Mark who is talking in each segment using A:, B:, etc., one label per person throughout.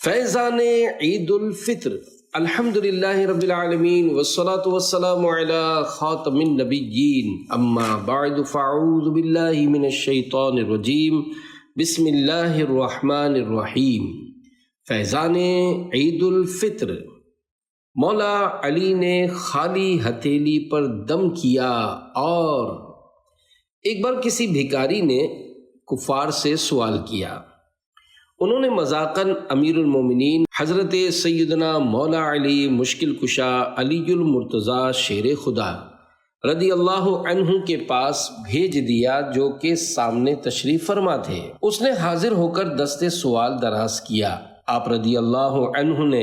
A: فیضان عید الفطر۔ الحمدللہ رب العالمین والصلاة والسلام علی خاتم النبیین، اما بعد فاعوذ باللہ من الشیطان الرجیم، بسم اللہ الرحمن الرحیم۔ فیضان عید الفطر۔ مولا علی نے خالی ہتھیلی پر دم کیا اور ایک بار کسی بھکاری نے کفار سے سوال کیا۔ انہوں نے مذاقاً امیر المومنین حضرت سیدنا مولا علی مشکل کشا علی المرتضیٰ شیر خدا رضی اللہ عنہ کے پاس بھیج دیا، جو کہ سامنے تشریف فرما تھے۔ اس نے حاضر ہو کر دست سوال دراز کیا۔ آپ رضی اللہ عنہ نے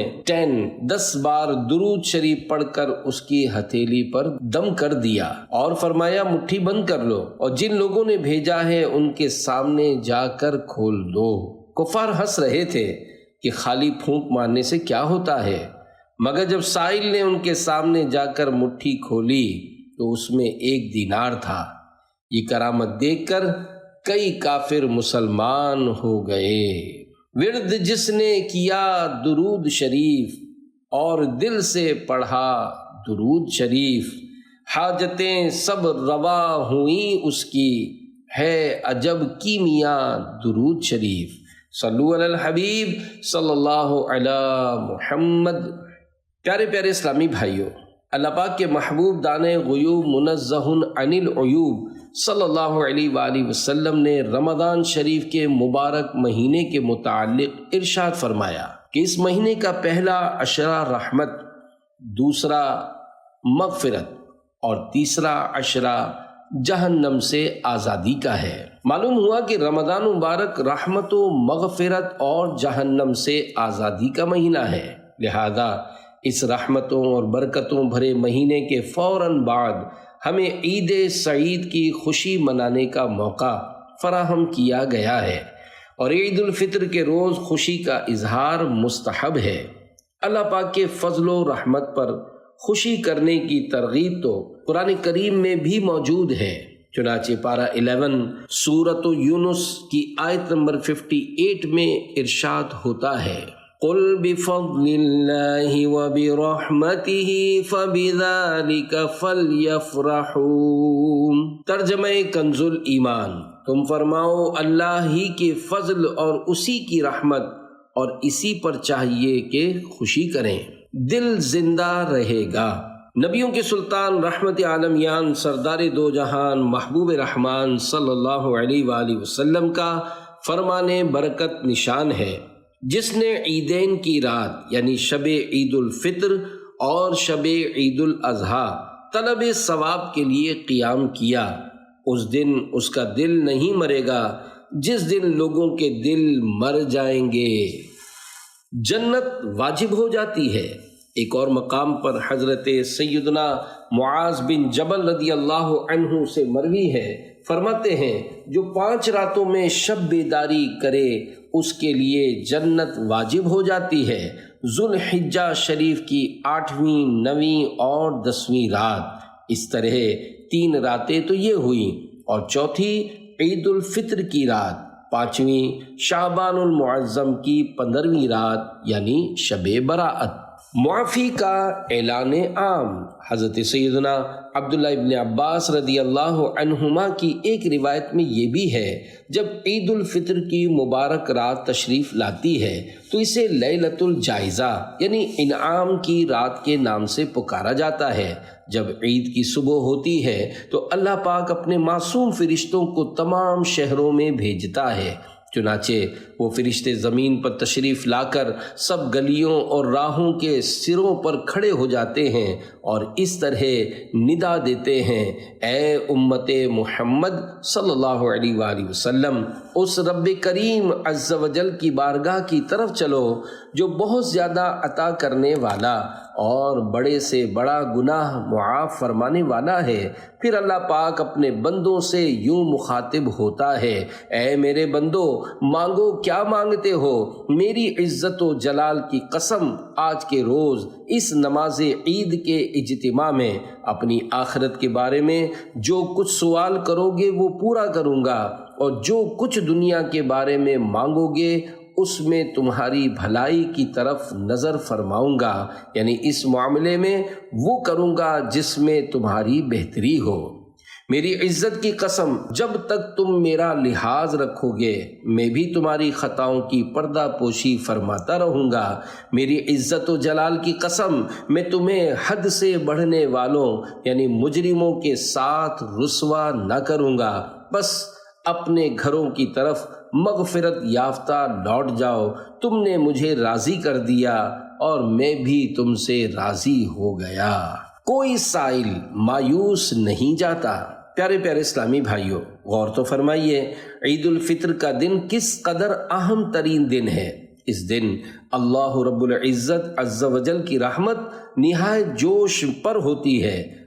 A: 10 بار درود شریف پڑھ کر اس کی ہتھیلی پر دم کر دیا اور فرمایا مٹھی بند کر لو اور جن لوگوں نے بھیجا ہے ان کے سامنے جا کر کھول دو۔ کفار ہنس رہے تھے کہ خالی پھونک مارنے سے کیا ہوتا ہے، مگر جب سائل نے ان کے سامنے جا کر مٹھی کھولی تو اس میں 1 دینار تھا۔ یہ کرامت دیکھ کر کئی کافر مسلمان ہو گئے۔ ورد جس نے کیا درود شریف اور دل سے پڑھا درود شریف، حاجتیں سب روا ہوئیں اس کی، ہے عجب کیمیا درود شریف۔ صلو علی الحبیب صلی اللہ علی محمد۔ پیارے پیارے اسلامی بھائیوں، اللہ پاک کے محبوب دانے غیوب منزہ عن العیوب صلی اللہ علیہ وآلہ وسلم نے رمضان شریف کے مبارک مہینے کے متعلق ارشاد فرمایا کہ اس مہینے کا پہلا عشرہ رحمت، دوسرا مغفرت اور تیسرا عشرہ جہنم سے آزادی کا ہے۔ معلوم ہوا کہ رمضان مبارک رحمت و مغفرت اور جہنم سے آزادی کا مہینہ ہے، لہذا اس رحمتوں اور برکتوں بھرے مہینے کے فوراً بعد ہمیں عید سعید کی خوشی منانے کا موقع فراہم کیا گیا ہے، اور عید الفطر کے روز خوشی کا اظہار مستحب ہے۔ اللہ پاک کے فضل و رحمت پر خوشی کرنے کی ترغیب تو قرآن کریم میں بھی موجود ہے۔ چنانچہ پارہ 11 سورۃ یونس کی آیت نمبر 58 میں ارشاد ہوتا ہے، قُلْ بِفَضْلِ اللَّهِ وَبِرَحْمَتِهِ فَبِذَلِكَ فَلْيَفْرَحُوا۔ ترجمہ کنز ایمان، تم فرماؤ اللہ ہی کے فضل اور اسی کی رحمت، اور اسی پر چاہیے کہ خوشی کریں، دل زندہ رہے گا۔ نبیوں کے سلطان رحمت عالمیان سردار دو جہان محبوب رحمان صلی اللہ علیہ وآلہ وسلم کا فرمان برکت نشان ہے، جس نے عیدین کی رات یعنی شب عید الفطر اور شب عید الاضحیٰ طلب ثواب کے لیے قیام کیا، اس دن اس کا دل نہیں مرے گا جس دن لوگوں کے دل مر جائیں گے۔ جنت واجب ہو جاتی ہے۔ ایک اور مقام پر حضرت سیدنا معاذ بن جبل رضی اللہ عنہ سے مروی ہے، فرماتے ہیں جو 5 راتوں میں شب بیداری کرے اس کے لیے جنت واجب ہو جاتی ہے۔ ذوالحجہ شریف کی 8ویں، 9ویں اور 10ویں رات، اس طرح 3 راتیں تو یہ ہوئیں، اور چوتھی عید الفطر کی رات، 5ویں شعبان المعظم کی 15ویں رات یعنی شب براءت۔ معافی کا اعلان عام۔ حضرت سیدنا عبداللہ ابن عباس رضی اللہ عنہما کی ایک روایت میں یہ بھی ہے، جب عید الفطر کی مبارک رات تشریف لاتی ہے تو اسے لیلۃ الجائزہ یعنی انعام کی رات کے نام سے پکارا جاتا ہے۔ جب عید کی صبح ہوتی ہے تو اللہ پاک اپنے معصوم فرشتوں کو تمام شہروں میں بھیجتا ہے، چنانچہ وہ فرشتے زمین پر تشریف لا کر سب گلیوں اور راہوں کے سروں پر کھڑے ہو جاتے ہیں اور اس طرح ندا دیتے ہیں، اے امت محمد صلی اللہ علیہ وآلہ وسلم، اس رب کریم عز و جل کی بارگاہ کی طرف چلو جو بہت زیادہ عطا کرنے والا اور بڑے سے بڑا گناہ معاف فرمانے والا ہے۔ پھر اللہ پاک اپنے بندوں سے یوں مخاطب ہوتا ہے، اے میرے بندو، مانگو کیا مانگتے ہو، میری عزت و جلال کی قسم، آج کے روز اس نماز عید کے اجتماع میں اپنی آخرت کے بارے میں جو کچھ سوال کرو گے وہ پورا کروں گا، اور جو کچھ دنیا کے بارے میں مانگو گے اس میں تمہاری بھلائی کی طرف نظر فرماؤں گا، یعنی اس معاملے میں وہ کروں گا جس میں تمہاری بہتری ہو۔ میری عزت کی قسم، جب تک تم میرا لحاظ رکھو گے میں بھی تمہاری خطاؤں کی پردہ پوشی فرماتا رہوں گا۔ میری عزت و جلال کی قسم، میں تمہیں حد سے بڑھنے والوں یعنی مجرموں کے ساتھ رسوا نہ کروں گا۔ بس اپنے گھروں کی طرف مغفرت یافتہ لوٹ جاؤ، تم نے مجھے راضی کر دیا اور میں بھی تم سے راضی ہو گیا۔ کوئی سائل مایوس نہیں جاتا۔ پیارے پیارے اسلامی بھائیوں، غور تو فرمائیے، عید الفطر کا دن کس قدر اہم ترین دن ہے۔ اس دن اللہ رب العزت عز و جل کی رحمت نہایت جوش پر ہوتی ہے۔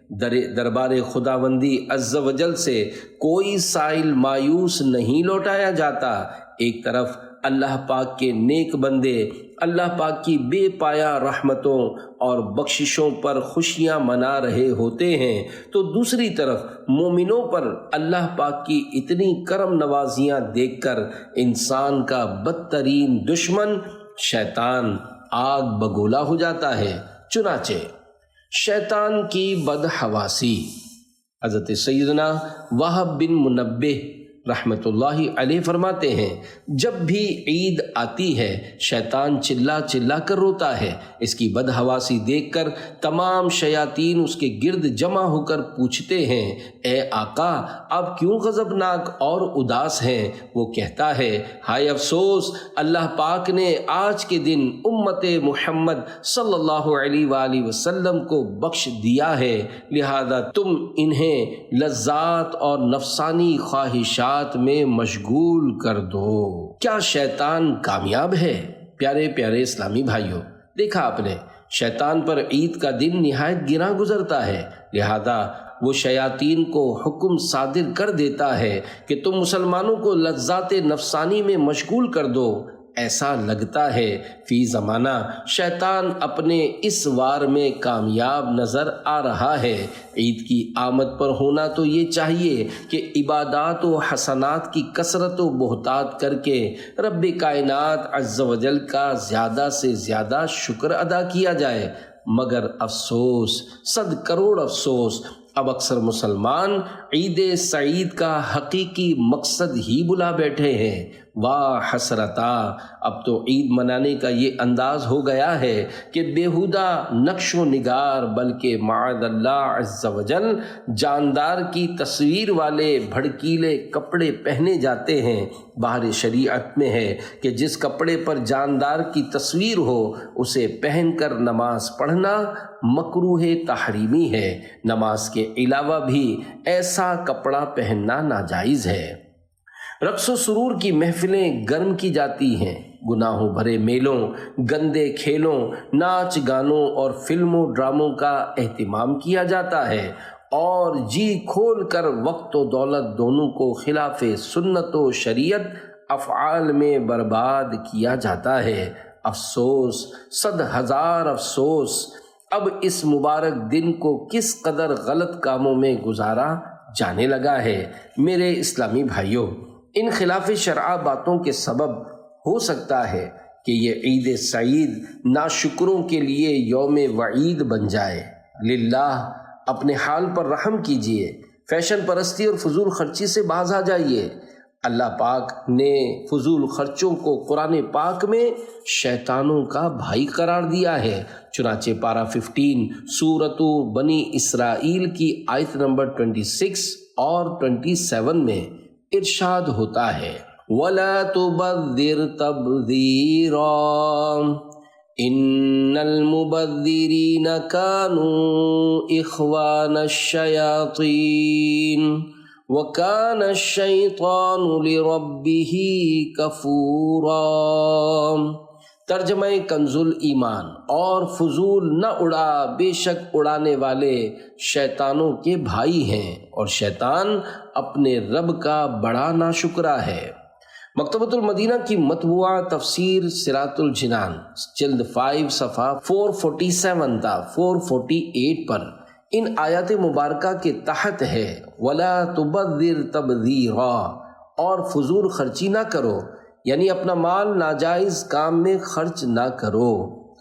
A: دربار خداوندی عز و جل سے کوئی سائل مایوس نہیں لوٹایا جاتا۔ ایک طرف اللہ پاک کے نیک بندے اللہ پاک کی بے پایا رحمتوں اور بخششوں پر خوشیاں منا رہے ہوتے ہیں، تو دوسری طرف مومنوں پر اللہ پاک کی اتنی کرم نوازیاں دیکھ کر انسان کا بدترین دشمن شیطان آگ بگولا ہو جاتا ہے۔ چنانچہ شیطان کی بدحواسی، حضرت سیدنا وہب بن منبہ رحمت اللہ علیہ فرماتے ہیں، جب بھی عید آتی ہے شیطان چلا چلا کر روتا ہے۔ اس کی بدحواسی دیکھ کر تمام شیاطین اس کے گرد جمع ہو کر پوچھتے ہیں، اے آقا آپ کیوں غضبناک اور اداس ہیں؟ وہ کہتا ہے، ہائے افسوس، اللہ پاک نے آج کے دن امت محمد صلی اللہ علیہ وآلہ وسلم کو بخش دیا ہے، لہذا تم انہیں لذات اور نفسانی خواہشات میں مشغول کر دو۔ کیا شیطان کامیاب ہے؟ پیارے پیارے اسلامی بھائیوں، دیکھا آپ نے، شیطان پر عید کا دن نہایت گراں گزرتا ہے، لہذا وہ شیاطین کو حکم صادر کر دیتا ہے کہ تم مسلمانوں کو لذات نفسانی میں مشغول کر دو۔ ایسا لگتا ہے فی زمانہ شیطان اپنے اس وار میں کامیاب نظر آ رہا ہے۔ عید کی آمد پر ہونا تو یہ چاہیے کہ عبادات و حسنات کی کثرت و بہتات کر کے رب کائنات عز و جل کا زیادہ سے زیادہ شکر ادا کیا جائے، مگر افسوس، 100 کروڑ افسوس، اب اکثر مسلمان عید سعید کا حقیقی مقصد ہی بلا بیٹھے ہیں۔ واہ حسرتا، اب تو عید منانے کا یہ انداز ہو گیا ہے کہ بیہودہ نقش و نگار بلکہ معاذ اللہ عز و جل جاندار کی تصویر والے بھڑکیلے کپڑے پہنے جاتے ہیں۔ باہر شریعت میں ہے کہ جس کپڑے پر جاندار کی تصویر ہو اسے پہن کر نماز پڑھنا مکروہ تحریمی ہے، نماز کے علاوہ بھی ایسا کپڑا پہننا ناجائز ہے۔ رقص و سرور کی محفلیں گرم کی جاتی ہیں، گناہوں بھرے میلوں، گندے کھیلوں، ناچ گانوں اور فلموں ڈراموں کا اہتمام کیا جاتا ہے، اور جی کھول کر وقت و دولت دونوں کو خلاف سنت و شریعت افعال میں برباد کیا جاتا ہے۔ افسوس، 100,000 افسوس، اب اس مبارک دن کو کس قدر غلط کاموں میں گزارا جانے لگا ہے۔ میرے اسلامی بھائیوں، ان خلاف شرع باتوں کے سبب ہو سکتا ہے کہ یہ عید سعید ناشکروں کے لیے یوم وعید بن جائے۔ للہ اپنے حال پر رحم کیجیے، فیشن پرستی اور فضول خرچی سے باز آ جائیے۔ اللہ پاک نے فضول خرچوں کو قرآن پاک میں شیطانوں کا بھائی قرار دیا ہے۔ چنانچہ پارہ 15 سورۃ بنی اسرائیل کی آیت نمبر 26 اور 27 میں ارشاد ہوتا ہے، وَلَا تُبَذِّرْ تَبْذِيرًا إِنَّ الْمُبَذِّرِينَ كَانُوا إِخْوَانَ الشَّيَاطِينِ وَكَانَ الشَّيْطَانُ لِرَبِّهِ كَفُورًا۔ ترجمہ کنز ایمان، اور فضول نہ اڑا، بے شک اڑانے والے شیطانوں کے بھائی ہیں، اور شیطان اپنے رب کا بڑا ناشکرا ہے۔ مکتبۃ المدینہ کی مطبوعہ تفسیر صراط الجنان جلد 5 صفحہ 447 تا 448 پر ان آیات مبارکہ کے تحت ہے، وَلَا تُبَذِّرْ تَبْذِيرًا، اور فضول خرچی نہ کرو، یعنی اپنا مال ناجائز کام میں خرچ نہ کرو۔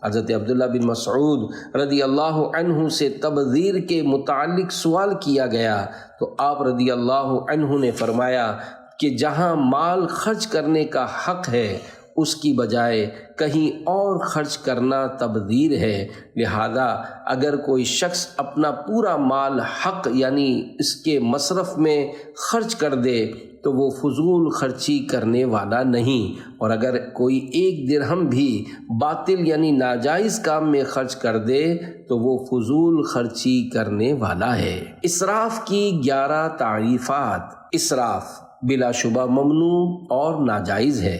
A: حضرت عبداللہ بن مسعود رضی اللہ عنہ سے تبذیر کے متعلق سوال کیا گیا تو آپ رضی اللہ عنہ نے فرمایا کہ جہاں مال خرچ کرنے کا حق ہے اس کی بجائے کہیں اور خرچ کرنا تبذیر ہے، لہذا اگر کوئی شخص اپنا پورا مال حق یعنی اس کے مصرف میں خرچ کر دے تو وہ فضول خرچی کرنے والا نہیں، اور اگر کوئی ایک درہم بھی باطل یعنی ناجائز کام میں خرچ کر دے تو وہ فضول خرچی کرنے والا ہے۔ اسراف کی 11 تعریفات۔ اسراف بلا شبہ ممنوع اور ناجائز ہے،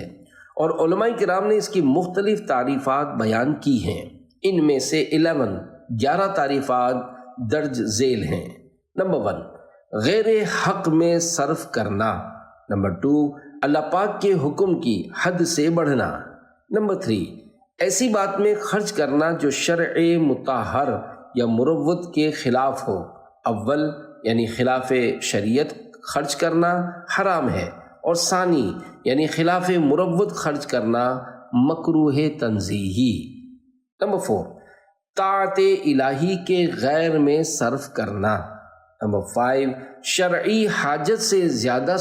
A: اور علماء کرام نے اس کی مختلف تعریفات بیان کی ہیں۔ ان میں سے 11 تعریفات درج ذیل ہیں۔ نمبر 1، غیر حق میں صرف کرنا۔ نمبر 2، اللہ پاک کے حکم کی حد سے بڑھنا۔ نمبر 3، ایسی بات میں خرچ کرنا جو شرع مطہر یا مروت کے خلاف ہو۔ اول یعنی خلاف شریعت خرچ کرنا حرام ہے، اور ثانی یعنی خلاف مروت خرچ کرنا مکروہ تنزیہی۔ نمبر 4، طاعت الہی کے غیر میں صرف کرنا۔ نمبر 5، شرعی حاجت سے زیادہ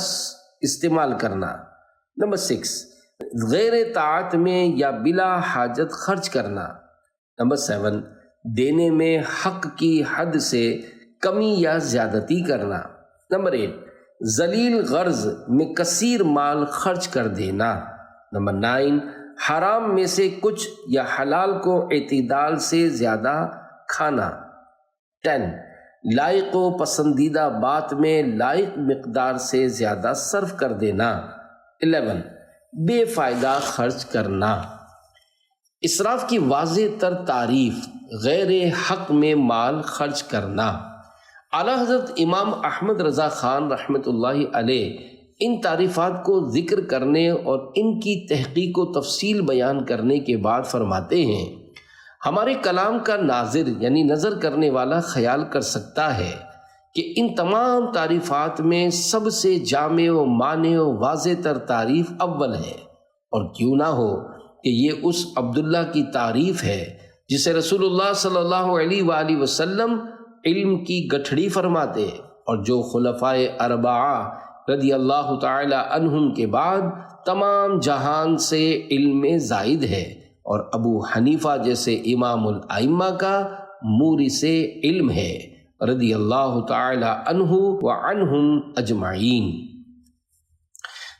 A: استعمال کرنا۔ نمبر 6، غیر طاعت میں یا بلا حاجت خرچ کرنا۔ نمبر 7، دینے میں حق کی حد سے کمی یا زیادتی کرنا۔ نمبر 8، ذلیل غرض میں کثیر مال خرچ کر دینا۔ نمبر 9، حرام میں سے کچھ یا حلال کو اعتدال سے زیادہ کھانا۔ 10، لائق و پسندیدہ بات میں لائق مقدار سے زیادہ صرف کر دینا۔ 11، بے فائدہ خرچ کرنا۔ اسراف کی واضح تر تعریف غیر حق میں مال خرچ کرنا۔ اعلیٰ حضرت امام احمد رضا خان رحمۃ اللہ علیہ ان تعریفات کو ذکر کرنے اور ان کی تحقیق و تفصیل بیان کرنے کے بعد فرماتے ہیں، ہمارے کلام کا ناظر یعنی نظر کرنے والا خیال کر سکتا ہے کہ ان تمام تعریفات میں سب سے جامع و مانع و واضح تر تعریف اول ہے، اور کیوں نہ ہو کہ یہ اس عبداللہ کی تعریف ہے جسے رسول اللہ صلی اللہ علیہ وآلہ وسلم علم کی گٹھڑی فرماتے، اور جو خلفائے اربعہ رضی اللہ تعالی عنہم کے بعد تمام جہان سے علم میں زائد ہے، اور ابو حنیفہ جیسے امام الائمہ کا مورث علم ہے رضی اللہ تعالی عنہ وعنہم اجمعین۔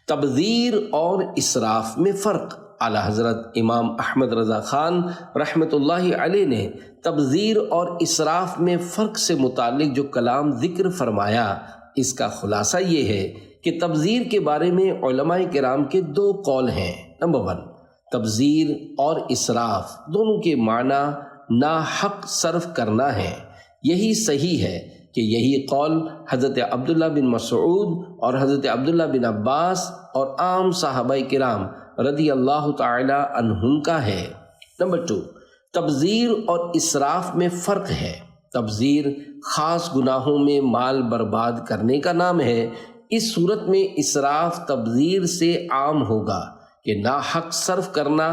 A: تبذیر اور اسراف میں فرق۔ اعلیٰ حضرت امام احمد رضا خان رحمۃ اللہ علیہ نے تبذیر اور اسراف میں فرق سے متعلق جو کلام ذکر فرمایا، اس کا خلاصہ یہ ہے کہ تبذیر کے بارے میں علماء کرام کے 2 قول ہیں۔ نمبر 1، تبذیر اور اسراف دونوں کے معنی ناحق صرف کرنا ہے۔ یہی صحیح ہے کہ یہی قول حضرت عبداللہ بن مسعود اور حضرت عبداللہ بن عباس اور عام صحابہ کرام رضی اللہ تعالی عنہم کا ہے۔ نمبر 2، تبذیر اور اسراف میں فرق ہے۔ تبذیر خاص گناہوں میں مال برباد کرنے کا نام ہے، اس صورت میں اسراف تبذیر سے عام ہوگا کہ ناحق صرف کرنا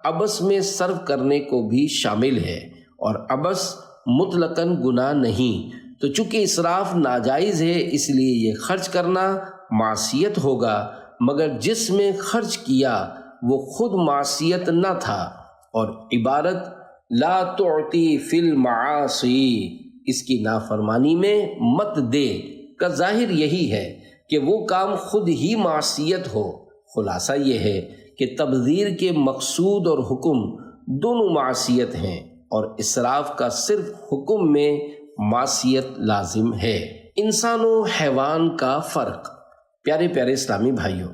A: عبث میں صرف کرنے کو بھی شامل ہے، اور عبث مطلقاً گناہ نہیں، تو چونکہ اسراف ناجائز ہے اس لیے یہ خرچ کرنا معصیت ہوگا، مگر جس میں خرچ کیا وہ خود معصیت نہ تھا، اور عبارت لا تعطی فی المعاصی اس کی نافرمانی میں مت دے کا ظاہر یہی ہے کہ وہ کام خود ہی معصیت ہو۔ خلاصہ یہ ہے کہ تبذیر کے مقصود اور حکم دونوں معصیت ہیں، اور اسراف کا صرف حکم میں معصیت لازم ہے۔ انسان و حیوان کا فرق۔ پیارے پیارے اسلامی بھائیوں،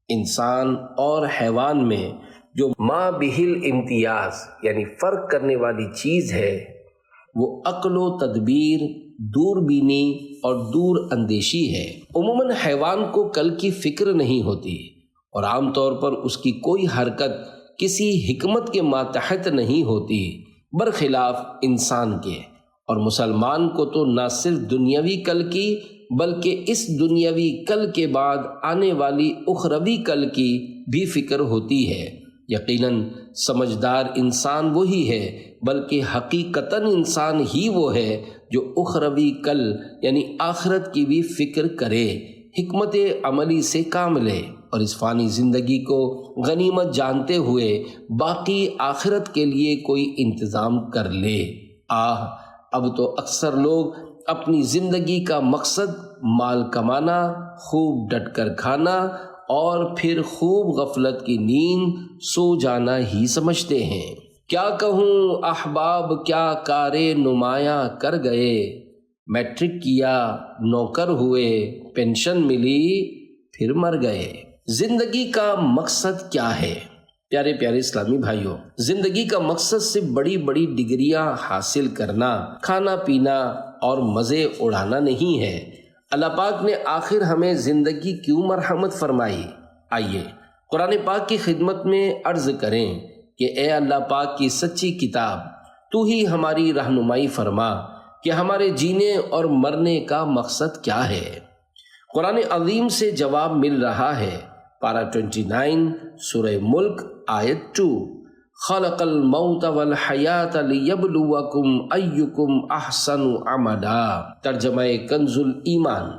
A: انسان اور حیوان میں جو ما بہل امتیاز یعنی فرق کرنے والی چیز ہے وہ عقل و تدبیر، دور بینی اور دور اندیشی ہے۔ عموماً حیوان کو کل کی فکر نہیں ہوتی، اور عام طور پر اس کی کوئی حرکت کسی حکمت کے ماتحت نہیں ہوتی، برخلاف انسان کے۔ اور مسلمان کو تو نہ صرف دنیاوی کل کی بلکہ اس دنیاوی کل کے بعد آنے والی اخروی کل کی بھی فکر ہوتی ہے۔ یقیناً سمجھدار انسان وہی ہے، بلکہ حقیقتاً انسان ہی وہ ہے جو اخروی کل یعنی آخرت کی بھی فکر کرے، حکمت عملی سے کام لے اور اس فانی زندگی کو غنیمت جانتے ہوئے باقی آخرت کے لیے کوئی انتظام کر لے۔ اب تو اکثر لوگ اپنی زندگی کا مقصد مال کمانا، خوب ڈٹ کر کھانا اور پھر خوب غفلت کی نیند سو جانا ہی سمجھتے ہیں۔ کیا کہوں احباب کیا کارے نمایاں کر گئے، میٹرک کیا نوکر ہوئے، پینشن ملی پھر مر گئے۔ زندگی کا مقصد کیا ہے؟ پیارے پیارے اسلامی بھائیوں، زندگی کا مقصد صرف بڑی بڑی ڈگریاں حاصل کرنا، کھانا پینا اور مزے اڑانا نہیں ہے۔ اللہ پاک نے آخر ہمیں زندگی کیوں مرحمت فرمائی؟ آئیے قرآن پاک کی خدمت میں عرض کریں کہ اے اللہ پاک کی سچی کتاب، تو ہی ہماری رہنمائی فرما کہ ہمارے جینے اور مرنے کا مقصد کیا ہے۔ قرآن عظیم سے جواب مل رہا ہے۔ پارہ 29 سورہ ملک آیت 2، خلق الموت والحیات لیبلوکم ایکم احسن عملا۔ ترجمہ کنز الایمان،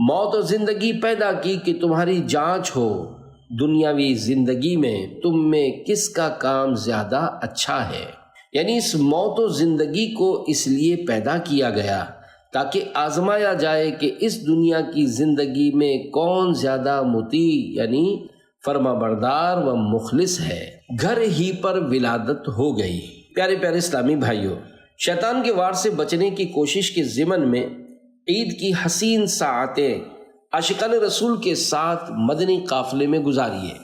A: موت اور زندگی پیدا کی کہ تمہاری جانچ ہو دنیاوی زندگی میں تم میں کس کا کام زیادہ اچھا ہے۔ یعنی اس موت و زندگی کو اس لیے پیدا کیا گیا تاکہ آزمایا جائے کہ اس دنیا کی زندگی میں کون زیادہ مطیع یعنی فرما بردار و مخلص ہے۔ گھر ہی پر ولادت ہو گئی۔ پیارے پیارے اسلامی بھائیوں، شیطان کے وار سے بچنے کی کوشش کے ضمن میں عید کی حسین ساعتیں عاشقان رسول کے ساتھ مدنی قافلے میں گزاریے۔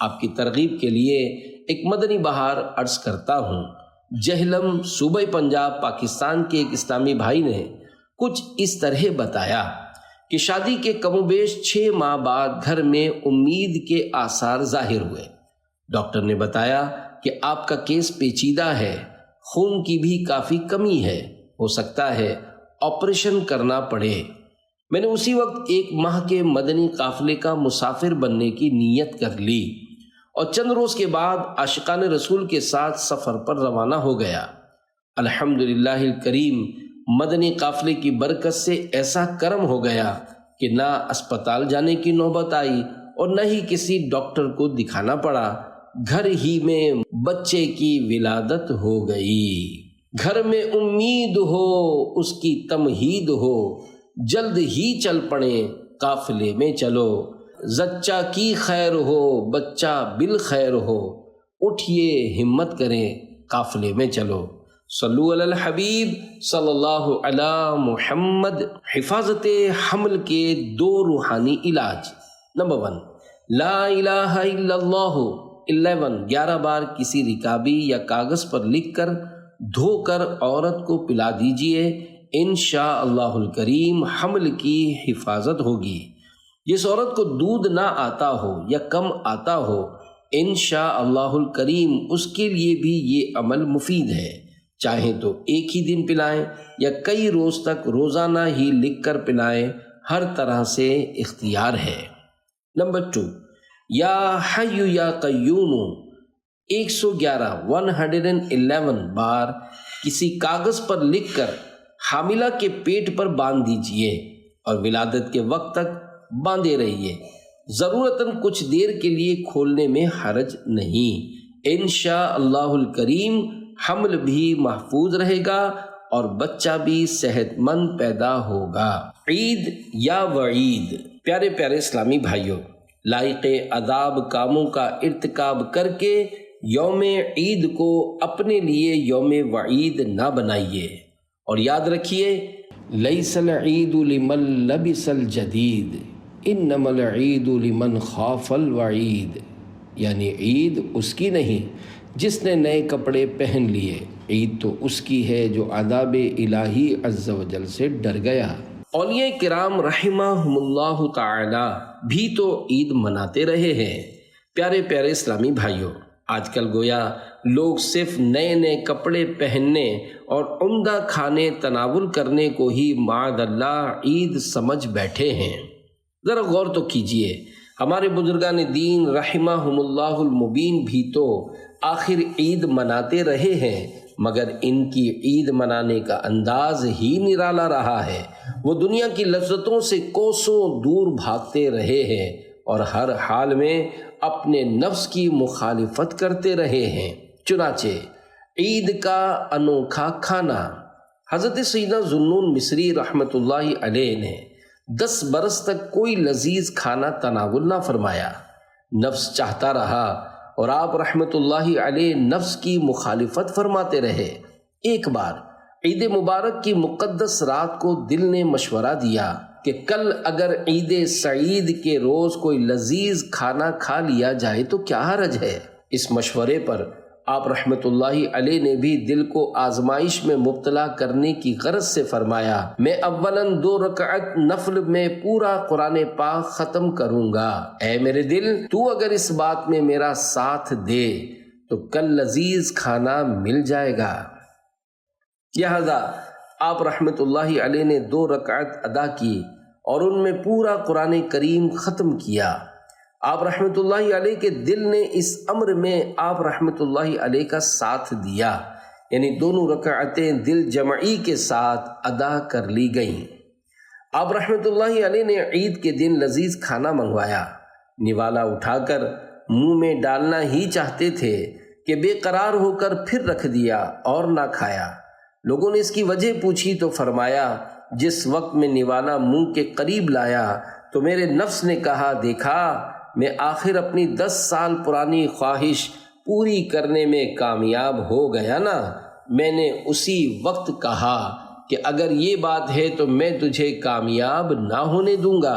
A: آپ کی ترغیب کے لیے ایک مدنی بہار عرض کرتا ہوں۔ جہلم صوبہ پنجاب پاکستان کے ایک اسلامی بھائی نے کچھ اس طرح بتایا کہ شادی کے کم و بیش 6 ماہ بعد گھر میں امید کے آثار ظاہر ہوئے۔ ڈاکٹر نے بتایا کہ آپ کا کیس پیچیدہ ہے، خون کی بھی کافی کمی ہے، ہو سکتا ہے آپریشن کرنا پڑے۔ میں نے اسی وقت 1 ماہ کے مدنی قافلے کا مسافر بننے کی نیت کر لی اور چند روز کے بعد عاشقان رسول کے ساتھ سفر پر روانہ ہو گیا۔ الحمدللہ الکریم، مدنی قافلے کی برکت سے ایسا کرم ہو گیا کہ نہ اسپتال جانے کی نوبت آئی اور نہ ہی کسی ڈاکٹر کو دکھانا پڑا۔ گھر ہی میں بچے کی ولادت ہو گئی۔ گھر میں امید ہو اس کی تمہید ہو، جلد ہی چل پڑیں قافلے میں چلو۔ زچہ کی خیر ہو بچہ بالخیر ہو، اٹھیے ہمت کریں قافلے میں چلو۔ صلو علی الحبیب صلی اللہ علی محمد۔ حفاظت حمل کے 2 روحانی علاج۔ نمبر 1، لا الہ الا اللہ 11 بار کسی رکابی یا کاغذ پر لکھ کر دھو کر عورت کو پلا دیجئے، انشاءاللہ الکریم حمل کی حفاظت ہوگی۔ جس عورت کو دودھ نہ آتا ہو یا کم آتا ہو، انشاءاللہ الکریم اس کے لیے بھی یہ عمل مفید ہے۔ چاہیں تو ایک ہی دن پلائیں یا کئی روز تک روزانہ ہی لکھ کر پلائیں، ہر طرح سے اختیار ہے۔ نمبر 2، یا حی یا قیوم 111 بار کسی کاغذ پر لکھ کر حاملہ کے پیٹ پر باندھ دیجئے اور ولادت کے وقت تک باندھے رہیے۔ ضرورتاً کچھ دیر کے لیے کھولنے میں حرج نہیں۔ انشاءاللہ الکریم حمل بھی محفوظ رہے گا اور بچہ بھی صحت مند پیدا ہوگا۔ عید یا وعید۔ پیارے پیارے اسلامی بھائیوں، لائق عذاب کاموں کا ارتکاب کر کے یوم عید کو اپنے لیے یوم وعید نہ بنائیے، اور یاد رکھیے لیس العید لمن لبس الجدید انما العید لمن خاف الوعید، یعنی عید اس کی نہیں جس نے نئے کپڑے پہن لیے، عید تو اس کی ہے جو عذاب الہی عز و جل سے ڈر گیا۔ اولیاء کرام رحمہم اللہ تعالی بھی تو عید مناتے رہے ہیں۔ پیارے پیارے اسلامی بھائیوں، آج کل گویا لوگ صرف نئے نئے کپڑے پہننے اور عمدہ کھانے تناول کرنے کو ہی معاذ اللہ عید سمجھ بیٹھے ہیں۔ ذرا غور تو کیجئے، ہمارے بزرگان دین رحمہم اللہ المبین بھی تو آخر عید مناتے رہے ہیں، مگر ان کی عید منانے کا انداز ہی نرالا رہا ہے۔ وہ دنیا کی لذتوں سے کوسوں دور بھاگتے رہے ہیں اور ہر حال میں اپنے نفس کی مخالفت کرتے رہے ہیں۔ چنانچہ عید کا انوکھا کھانا، حضرت سیدنا ذوالنون مصری رحمۃ اللہ علیہ نے 10 برس تک کوئی لذیذ کھانا تناول نہ فرمایا۔ نفس چاہتا رہا اور آپ رحمۃ اللہ علیہ نفس کی مخالفت فرماتے رہے۔ ایک بار عید مبارک کی مقدس رات کو دل نے مشورہ دیا کہ کل اگر عید سعید کے روز کوئی لذیذ کھانا کھا لیا جائے تو کیا حرج ہے۔ اس مشورے پر آپ رحمۃ اللہ علیہ نے بھی دل کو آزمائش میں مبتلا کرنے کی غرض سے فرمایا، میں اولاً 2 رکعت نفل میں پورا قرآن پاک ختم کروں گا۔ اے میرے دل، تو اگر اس بات میں میرا ساتھ دے تو کل لذیذ کھانا مل جائے گا۔ لہذا آپ رحمۃ اللہ علیہ نے 2 رکعت ادا کی اور ان میں پورا قرآن کریم ختم کیا۔ آپ رحمۃ اللہ علیہ کے دل نے اس امر میں آپ رحمۃ اللہ علیہ کا ساتھ دیا، یعنی دونوں رکعتیں دل جمعی کے ساتھ ادا کر لی گئیں۔ آپ رحمۃ اللہ علیہ نے عید کے دن لذیذ کھانا منگوایا، نوالا اٹھا کر منہ میں ڈالنا ہی چاہتے تھے کہ بے قرار ہو کر پھر رکھ دیا اور نہ کھایا۔ لوگوں نے اس کی وجہ پوچھی تو فرمایا، جس وقت میں نوالا منہ کے قریب لایا تو میرے نفس نے کہا، دیکھا میں آخر اپنی 10 سال پرانی خواہش پوری کرنے میں کامیاب ہو گیا نا۔ میں نے اسی وقت کہا کہ اگر یہ بات ہے تو میں تجھے کامیاب نہ ہونے دوں گا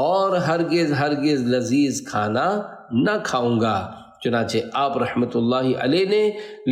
A: اور ہرگز ہرگز لذیذ کھانا نہ کھاؤں گا۔ چنانچہ آپ رحمۃ اللہ علیہ نے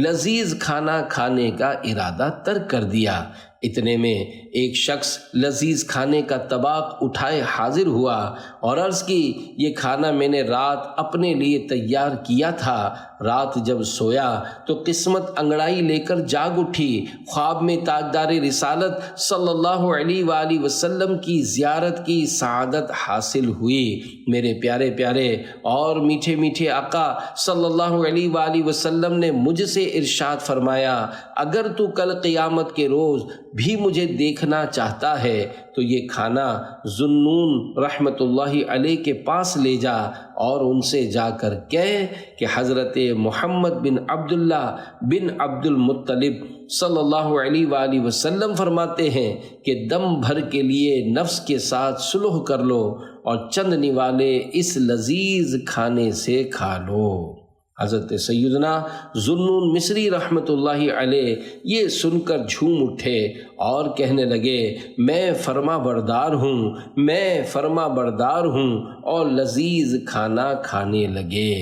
A: لذیذ کھانا کھانے کا ارادہ ترک کر دیا۔ اتنے میں ایک شخص لذیذ کھانے کا طبق اٹھائے حاضر ہوا اور عرض کی، یہ کھانا میں نے رات اپنے لیے تیار کیا تھا۔ رات جب سویا تو قسمت انگڑائی لے کر جاگ اٹھی۔ خواب میں تاجدار رسالت صلی اللہ علیہ وآلہ وسلم کی زیارت کی سعادت حاصل ہوئی۔ میرے پیارے پیارے اور میٹھے میٹھے آقا صلی اللہ علیہ وآلہ وسلم نے مجھ سے ارشاد فرمایا، اگر تو کل قیامت کے روز بھی مجھے دیکھنا چاہتا ہے تو یہ کھانا ذوالنون رحمت اللہ علیہ کے پاس لے جا اور ان سے جا کر کہہ کہ حضرت محمد بن عبداللہ بن عبد المطلب صلی اللہ علیہ وآلہ وسلم فرماتے ہیں کہ دم بھر کے لیے نفس کے ساتھ صلح کر لو اور چند نوالے اس لذیذ کھانے سے کھا لو۔ حضرت سیدنا ذوالنون مصری رحمۃ اللہ علیہ یہ سن کر جھوم اٹھے اور کہنے لگے، میں فرما بردار ہوں، میں فرما بردار ہوں، اور لذیذ کھانا کھانے لگے۔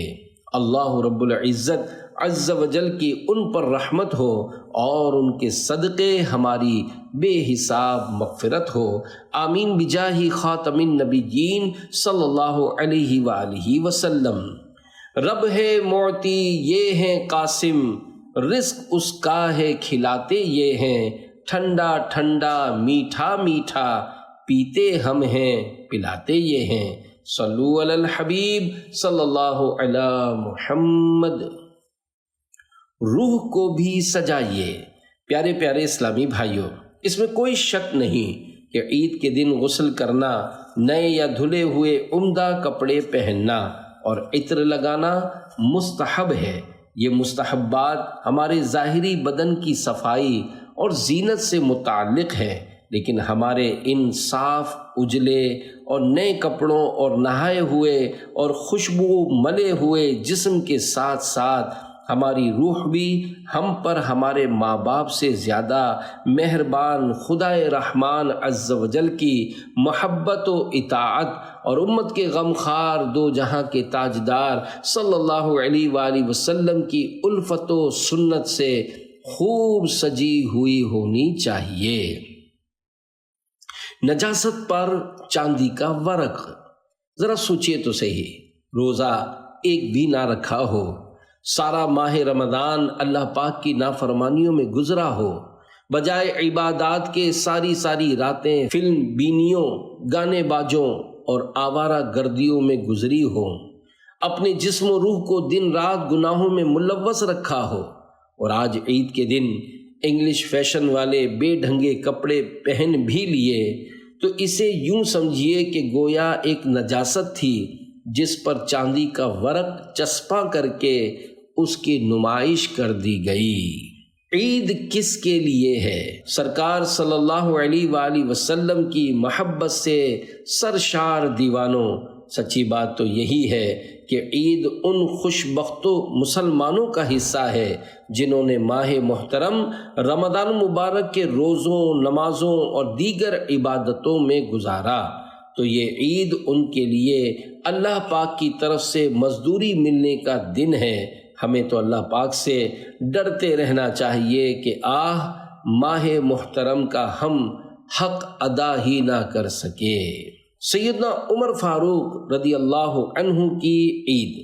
A: اللہ رب العزت عز و جل کی ان پر رحمت ہو اور ان کے صدقے ہماری بے حساب مغفرت ہو، آمین بجاہ خاتم النبیین صلی اللہ علیہ وآلہ وسلم۔ رب ہے معطی یہ ہیں قاسم، رزق اس کا ہے کھلاتے یہ ہیں، ٹھنڈا ٹھنڈا میٹھا میٹھا پیتے ہم ہیں پلاتے یہ ہیں۔ صلو علی الحبیب صلی اللہ علی محمد۔ روح کو بھی سجائیے۔ پیارے پیارے اسلامی بھائیوں، اس میں کوئی شک نہیں کہ عید کے دن غسل کرنا، نئے یا دھلے ہوئے عمدہ کپڑے پہننا اور عطر لگانا مستحب ہے۔ یہ مستحبات ہمارے ظاہری بدن کی صفائی اور زینت سے متعلق ہے، لیکن ہمارے ان صاف اجلے اور نئے کپڑوں اور نہائے ہوئے اور خوشبو ملے ہوئے جسم کے ساتھ ساتھ ہماری روح بھی ہم پر ہمارے ماں باپ سے زیادہ مہربان خدائے رحمان عز و جل کی محبت و اطاعت اور امت کے غمخوار دو جہاں کے تاجدار صلی اللہ علیہ وآلہ وسلم کی الفت و سنت سے خوب سجی ہوئی ہونی چاہیے۔ نجاست پر چاندی کا ورق، ذرا سوچئے تو صحیح، روزہ ایک بھی نہ رکھا ہو، سارا ماہ رمضان اللہ پاک کی نافرمانیوں میں گزرا ہو، بجائے عبادات کے ساری راتیں فلم بینیوں، گانے باجوں اور آوارہ گردیوں میں گزری ہوں، اپنے جسم و روح کو دن رات گناہوں میں ملوث رکھا ہو، اور آج عید کے دن انگلش فیشن والے بے ڈھنگے کپڑے پہن بھی لیے تو اسے یوں سمجھیے کہ گویا ایک نجاست تھی جس پر چاندی کا ورق چسپاں کر کے اس کی نمائش کر دی گئی۔ عید کس کے لیے ہے؟ سرکار صلی اللہ علیہ وآلہ وسلم کی محبت سے سرشار دیوانوں، سچی بات تو یہی ہے کہ عید ان خوش بختوں مسلمانوں کا حصہ ہے جنہوں نے ماہ محترم رمضان مبارک کے روزوں، نمازوں اور دیگر عبادتوں میں گزارا، تو یہ عید ان کے لیے اللہ پاک کی طرف سے مزدوری ملنے کا دن ہے۔ ہمیں تو اللہ پاک سے ڈرتے رہنا چاہیے کہ ماہ محترم کا ہم حق ادا ہی نہ کر سکے۔ سیدنا عمر فاروق رضی اللہ عنہ کی عید۔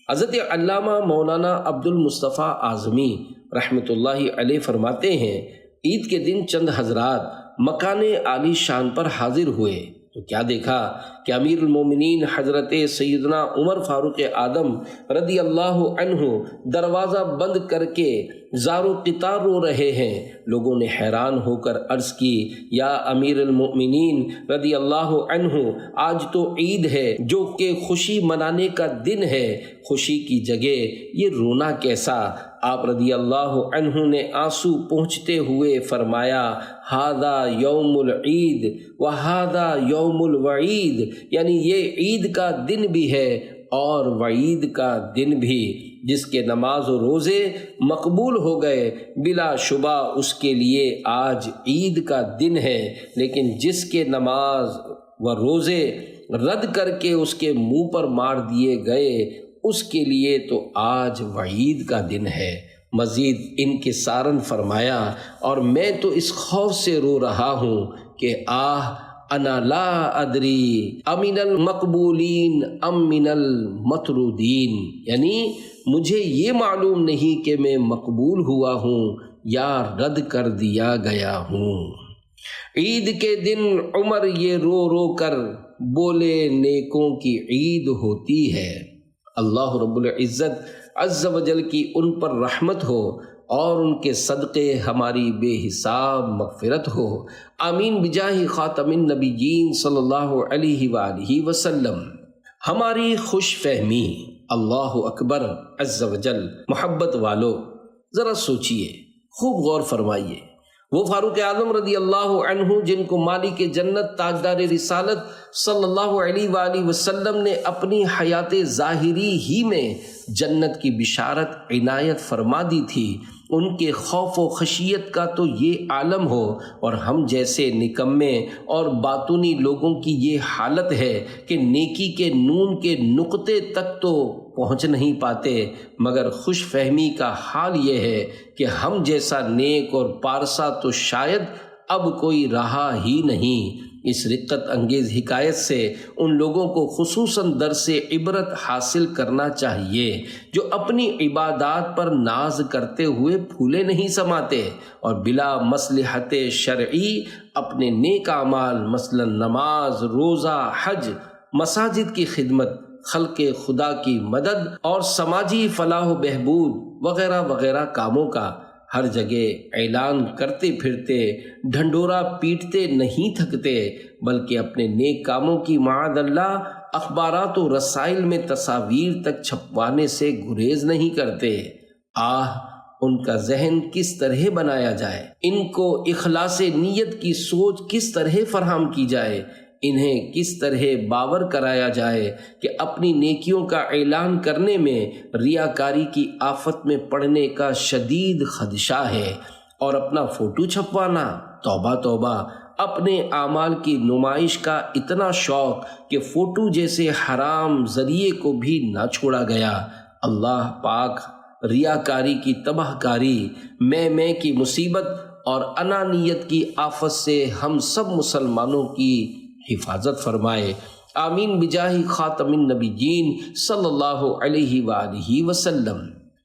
A: حضرت علامہ مولانا عبد المصطفیٰ اعظمی رحمۃ اللہ علیہ فرماتے ہیں، عید کے دن چند حضرات مکان عالی شان پر حاضر ہوئے تو کیا دیکھا کہ امیر المومنین حضرت سیدنا عمر فاروق اعظم رضی اللہ عنہ دروازہ بند کر کے زار و قطار رو رہے ہیں۔ لوگوں نے حیران ہو کر عرض کی، یا امیر المؤمنین رضی اللہ عنہ، آج تو عید ہے جو کہ خوشی منانے کا دن ہے، خوشی کی جگہ یہ رونا کیسا؟ آپ رضی اللہ عنہ نے آنسو پہنچتے ہوئے فرمایا، ہذا یوم العید وہذا یوم الوعید، یعنی یہ عید کا دن بھی ہے اور وعید کا دن بھی۔ جس کے نماز و روزے مقبول ہو گئے بلا شبہ اس کے لیے آج عید کا دن ہے، لیکن جس کے نماز و روزے رد کر کے اس کے منہ پر مار دیے گئے اس کے لیے تو آج وعید کا دن ہے۔ مزید ان کے سارن فرمایا، اور میں تو اس خوف سے رو رہا ہوں کہ انا لا ادری امن المقبولین ام من المطرودین، یعنی مجھے یہ معلوم نہیں کہ میں مقبول ہوا ہوں یا رد کر دیا گیا ہوں۔ عید کے دن عمر یہ رو رو کر بولے، نیکوں کی عید ہوتی ہے۔ اللہ رب العزت عز و جل کی ان پر رحمت ہو اور ان کے صدقے ہماری بے حساب مغفرت ہو، آمین بجاہ خاتم النبیین صلی اللہ علیہ وآلہ وسلم۔ ہماری خوش فہمی، اللہ اکبر عز و جل۔ محبت والو ذرا سوچئے، خوب غور فرمائیے، وہ فاروق اعظم رضی اللہ عنہ جن کو مالک جنت تاجدار رسالت صلی اللہ علیہ وآلہ وسلم نے اپنی حیات ظاہری ہی میں جنت کی بشارت عنایت فرما دی تھی، ان کے خوف و خشیت کا تو یہ عالم ہو، اور ہم جیسے نکمے اور باطنی لوگوں کی یہ حالت ہے کہ نیکی کے نون کے نقطے تک تو پہنچ نہیں پاتے، مگر خوش فہمی کا حال یہ ہے کہ ہم جیسا نیک اور پارسا تو شاید اب کوئی رہا ہی نہیں۔ اس رقت انگیز حکایت سے ان لوگوں کو خصوصاً درس عبرت حاصل کرنا چاہیے جو اپنی عبادات پر ناز کرتے ہوئے پھولے نہیں سماتے اور بلا مصلحت شرعی اپنے نیک اعمال مثلا نماز، روزہ، حج، مساجد کی خدمت، خلق خدا کی مدد اور سماجی فلاح و بہبود وغیرہ وغیرہ کاموں کا ہر جگہ اعلان کرتے پھرتے ڈھنڈورا پیٹتے نہیں تھکتے، بلکہ اپنے نیک کاموں کی معاذ اللہ اخبارات و رسائل میں تصاویر تک چھپوانے سے گریز نہیں کرتے۔ ان کا ذہن کس طرح بنایا جائے، ان کو اخلاص نیت کی سوچ کس طرح فراہم کی جائے، انہیں کس طرح باور کرایا جائے کہ اپنی نیکیوں کا اعلان کرنے میں ریاکاری کی آفت میں پڑنے کا شدید خدشہ ہے، اور اپنا فوٹو چھپوانا، توبہ توبہ، اپنے اعمال کی نمائش کا اتنا شوق کہ فوٹو جیسے حرام ذریعے کو بھی نہ چھوڑا گیا۔ اللہ پاک ریاکاری کی تباہ کاری، میں کی مصیبت اور انانیت کی آفت سے ہم سب مسلمانوں کی حفاظت فرمائے، آمین بجاہ خاتم النبیین صلی اللہ علیہ وآلہ وسلم۔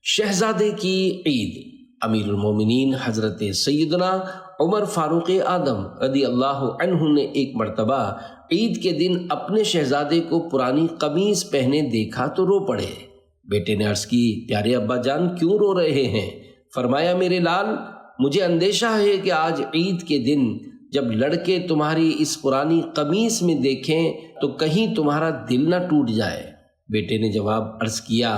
A: شہزادے کی عید۔ امیر المومنین حضرت سیدنا عمر فاروق اعظم رضی اللہ عنہ نے ایک مرتبہ عید کے دن اپنے شہزادے کو پرانی قمیص پہنے دیکھا تو رو پڑے۔ بیٹے نے عرض کی، پیارے ابا جان کیوں رو رہے ہیں؟ فرمایا، میرے لال، مجھے اندیشہ ہے کہ آج عید کے دن جب لڑکے تمہاری اس پرانی قمیص میں دیکھیں تو کہیں تمہارا دل نہ ٹوٹ جائے۔ بیٹے نے جواب عرض کیا،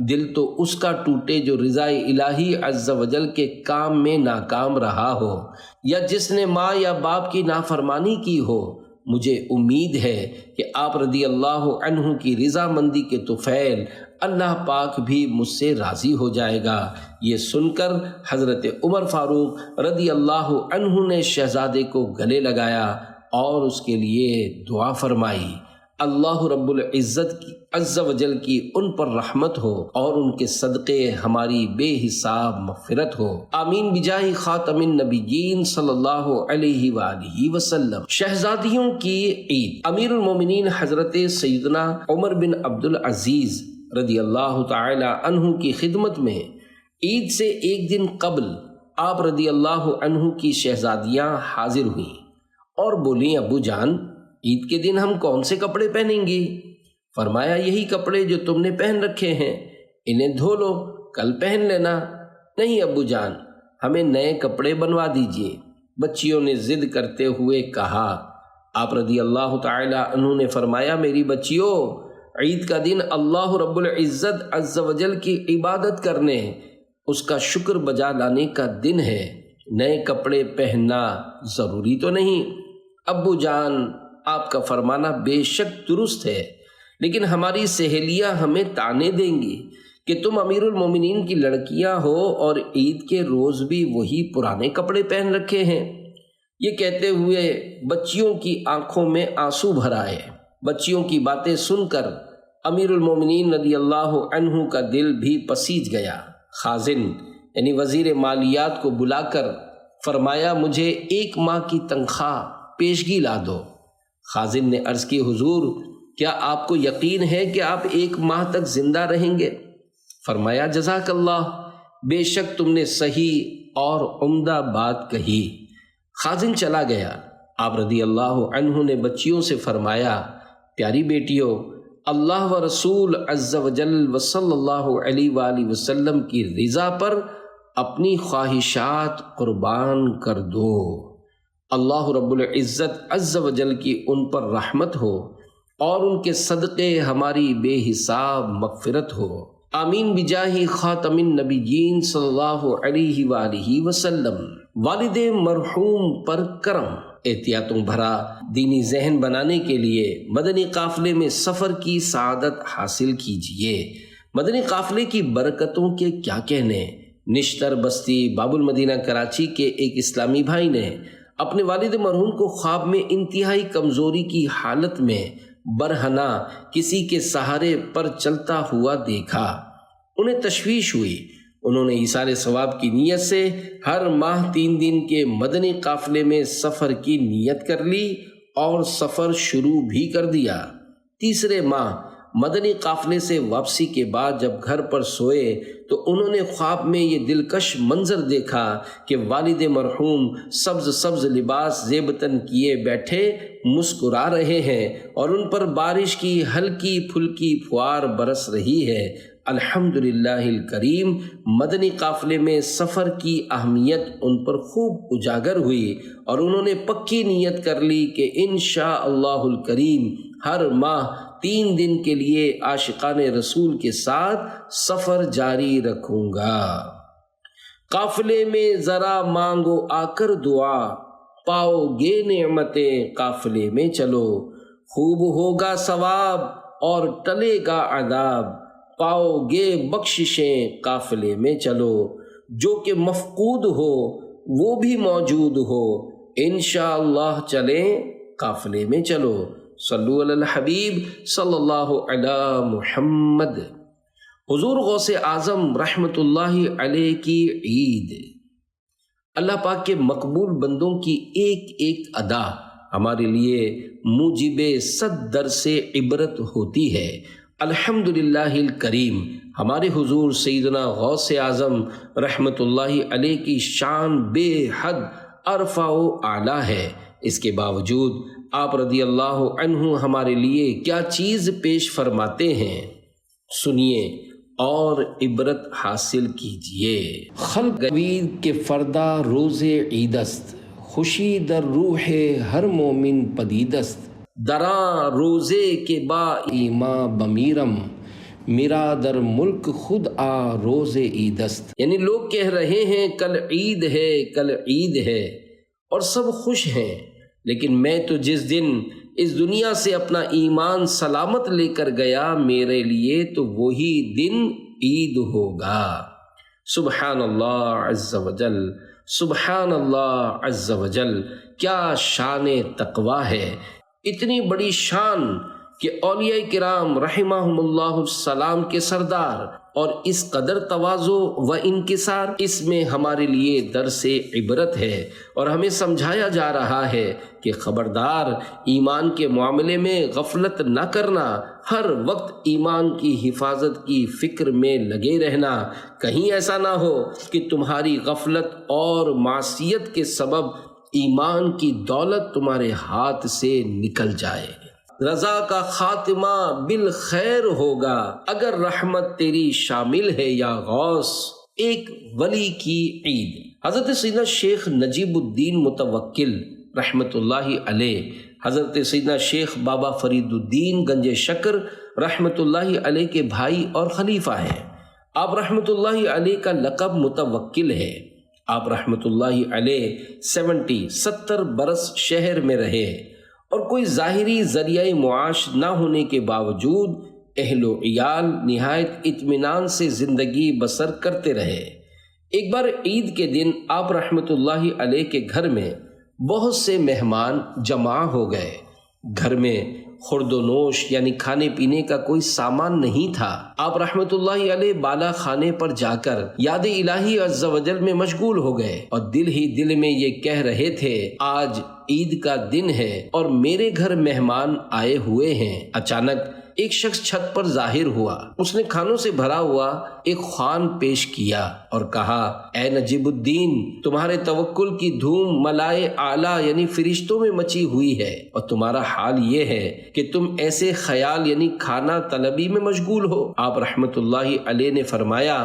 A: دل تو اس کا ٹوٹے جو رضا الہی عز و جل کے کام میں ناکام رہا ہو، یا جس نے ماں یا باپ کی نافرمانی کی ہو۔ مجھے امید ہے کہ آپ رضی اللہ عنہ کی رضا مندی کے طفیل اللہ پاک بھی مجھ سے راضی ہو جائے گا۔ یہ سن کر حضرت عمر فاروق رضی اللہ عنہ نے شہزادے کو گلے لگایا اور اس کے لیے دعا فرمائی، اللہ رب العزت کی عز و جل کی ان پر رحمت ہو اور ان کے صدقے ہماری بے حساب مغفرت ہو، آمین بجاہ خاتم النبیین صلی اللہ علیہ وآلہ وسلم۔ شہزادیوں کی عید۔ امیر المومنین حضرت سیدنا عمر بن عبد العزیز رضی اللہ تعالی عنہ کی خدمت میں عید سے ایک دن قبل آپ رضی اللہ عنہ کی شہزادیاں حاضر ہوئیں اور بولیں، ابو جان، عید کے دن ہم کون سے کپڑے پہنیں گی؟ فرمایا، یہی کپڑے جو تم نے پہن رکھے ہیں، انہیں دھو لو، کل پہن لینا۔ نہیں ابو جان، ہمیں نئے کپڑے بنوا دیجئے۔ بچیوں نے ضد کرتے ہوئے کہا۔ آپ رضی اللہ تعالی عنہ نے فرمایا، میری بچیوں، عید کا دن اللہ رب العزت عز و جل کی عبادت کرنے، اس کا شکر بجا لانے کا دن ہے، نئے کپڑے پہننا ضروری تو نہیں۔ ابو جان، آپ کا فرمانا بے شک درست ہے، لیکن ہماری سہیلیاں ہمیں طعنے دیں گی کہ تم امیر المومنین کی لڑکیاں ہو اور عید کے روز بھی وہی پرانے کپڑے پہن رکھے ہیں۔ یہ کہتے ہوئے بچیوں کی آنکھوں میں آنسو بھر آئے۔ بچیوں کی باتیں سن کر امیر المومنین رضی اللہ عنہ کا دل بھی پسیج گیا۔ خازن یعنی وزیر مالیات کو بلا کر فرمایا، مجھے 1 ماہ کی تنخواہ پیشگی لا دو۔ خازن نے عرض کی، حضور، کیا آپ کو یقین ہے کہ آپ 1 ماہ تک زندہ رہیں گے؟ فرمایا، جزاک اللہ، بے شک تم نے صحیح اور عمدہ بات کہی۔ خازن چلا گیا۔ آپ رضی اللہ عنہ نے بچیوں سے فرمایا، پیاری بیٹیوں، اللہ و رسول عز و جل و صلی اللہ علیہ وآلہ وسلم کی رضا پر اپنی خواہشات قربان کر دو، اللہ رب العزت عز و جل کی ان پر رحمت ہو اور ان کے صدقے ہماری بے حساب مغفرت ہو، آمین بجاہ خاتم النبیین صلی اللہ علیہ وآلہ وسلم۔ والد مرحوم پر کرم۔ احتیاطوں بھرا دینی ذہن بنانے کے لیے مدنی قافلے میں سفر کی سعادت حاصل کیجیے۔ مدنی قافلے کی برکتوں کے کیا کہنے۔ نشتر بستی باب المدینہ کراچی کے ایک اسلامی بھائی نے اپنے والد مرحوم کو خواب میں انتہائی کمزوری کی حالت میں برہنہ کسی کے سہارے پر چلتا ہوا دیکھا۔ انہیں تشویش ہوئی۔ انہوں نے ایثار ثواب کی نیت سے ہر ماہ 3 دن کے مدنی قافلے میں سفر کی نیت کر لی اور سفر شروع بھی کر دیا۔ تیسرے ماہ مدنی قافلے سے واپسی کے بعد جب گھر پر سوئے تو انہوں نے خواب میں یہ دلکش منظر دیکھا کہ والد مرحوم سبز سبز لباس زیبتن کیے بیٹھے مسکرا رہے ہیں اور ان پر بارش کی ہلکی پھلکی پھوار برس رہی ہے۔ الحمدللہ الکریم، مدنی قافلے میں سفر کی اہمیت ان پر خوب اجاگر ہوئی اور انہوں نے پکی نیت کر لی کہ انشاءاللہ الکریم ہر ماہ 3 دن کے لیے عاشقان رسول کے ساتھ سفر جاری رکھوں گا۔ قافلے میں ذرا مانگو آ کر دعا، پاؤ گے نعمتیں قافلے میں چلو، خوب ہوگا ثواب اور ٹلے گا عذاب، پاؤ گے بخششیں قافلے میں چلو، جو کہ مفقود ہو وہ بھی موجود ہو، انشاءاللہ چلیں قافلے میں چلو۔ صلو علی الحبیب صلی اللہ علی محمد۔ حضور غوث اعظم رحمت اللہ علیہ کی عید۔ اللہ پاک کے مقبول بندوں کی ایک ایک ادا ہمارے لیے موجب 100 درس عبرت ہوتی ہے الحمدللہ الکریم، ہمارے حضور سیدنا غوث اعظم رحمۃ اللہ علیہ کی شان بے حد ارفع و اعلیٰ ہے۔ اس کے باوجود آپ رضی اللہ عنہ ہمارے لیے کیا چیز پیش فرماتے ہیں، سنیے اور عبرت حاصل کیجیے۔ خلق عید کے فردا روز عید است، خوشی در روح ہر مومن پدید است، درا روزے کے با ایما بمیرم، میرا در ملک خود آ روز عید است۔ یعنی لوگ کہہ رہے ہیں کل عید ہے، کل عید ہے، اور سب خوش ہیں، لیکن میں تو جس دن اس دنیا سے اپنا ایمان سلامت لے کر گیا، میرے لیے تو وہی دن عید ہوگا۔ سبحان اللہ عز وجل، سبحان اللہ عز وجل، کیا شان تقویٰ ہے، اتنی بڑی شان کہ اولیاء کرام رحمہم اللہ السلام کے سردار، اور اس قدر تواضع و انکسار، اس میں ہمارے لیے درس عبرت ہے، اور ہمیں سمجھایا جا رہا ہے کہ خبردار ایمان کے معاملے میں غفلت نہ کرنا، ہر وقت ایمان کی حفاظت کی فکر میں لگے رہنا، کہیں ایسا نہ ہو کہ تمہاری غفلت اور معصیت کے سبب ایمان کی دولت تمہارے ہاتھ سے نکل جائے۔ رضا کا خاتمہ بالخیر ہوگا اگر رحمت تیری شامل ہے یا غوث۔ ایک ولی کی عید۔ حضرت سیدنا شیخ نجیب الدین متوکل رحمۃ اللہ علیہ، حضرت سیدنا شیخ بابا فرید الدین گنج شکر رحمۃ اللہ علیہ کے بھائی اور خلیفہ ہیں۔ آپ رحمۃ اللہ علیہ کا لقب متوکل ہے۔ آپ رحمۃ اللہ علیہ 70 برس شہر میں رہے، اور کوئی ظاہری ذریعہ معاش نہ ہونے کے باوجود اہل و عیال نہایت اطمینان سے زندگی بسر کرتے رہے۔ ایک بار عید کے دن آپ رحمۃ اللہ علیہ کے گھر میں بہت سے مہمان جمع ہو گئے۔ گھر میں خورد و نوش یعنی کھانے پینے کا کوئی سامان نہیں تھا۔ آپ رحمۃ اللہ علیہ بالا خانے پر جا کر یاد الہی عز و جل میں مشغول ہو گئے، اور دل ہی دل میں یہ کہہ رہے تھے آج عید کا دن ہے اور میرے گھر مہمان آئے ہوئے ہیں۔ اچانک ایک شخص چھت پر ظاہر ہوا، اس نے کھانوں سے بھرا ہوا ایک خوان پیش کیا اور کہا، اے نجیب الدین، تمہارے توکل کی دھوم ملائے اعلیٰ یعنی فرشتوں میں مچی ہوئی ہے، اور تمہارا حال یہ ہے کہ تم ایسے خیال یعنی کھانا طلبی میں مشغول ہو۔ آپ رحمت اللہ علیہ نے فرمایا،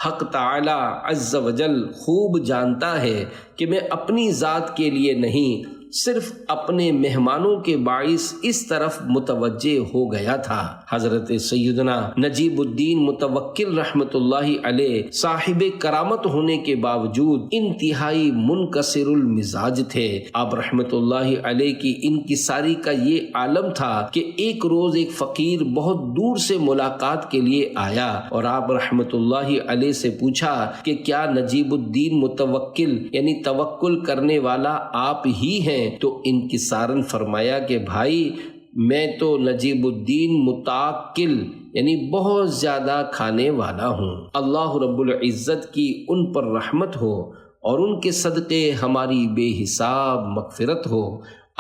A: حق تعالی عز و جل خوب جانتا ہے کہ میں اپنی ذات کے لیے نہیں، صرف اپنے مہمانوں کے باعث اس طرف متوجہ ہو گیا تھا۔ حضرت سیدنا نجیب الدین متوکل رحمت اللہ علیہ صاحب کرامت ہونے کے باوجود انتہائی منکسر المزاج تھے۔ آپ رحمت اللہ علیہ کی انکساری کا یہ عالم تھا کہ ایک روز ایک فقیر بہت دور سے ملاقات کے لیے آیا، اور آپ رحمت اللہ علیہ سے پوچھا کہ کیا نجیب الدین متوکل یعنی توکل کرنے والا آپ ہی ہیں؟ تو انکسارن فرمایا کہ بھائی، میں تو نجیب الدین متوکل یعنی بہت زیادہ کھانے والا ہوں۔ اللہ رب العزت کی ان پر رحمت ہو اور ان کے صدقے ہماری بے حساب مغفرت ہو،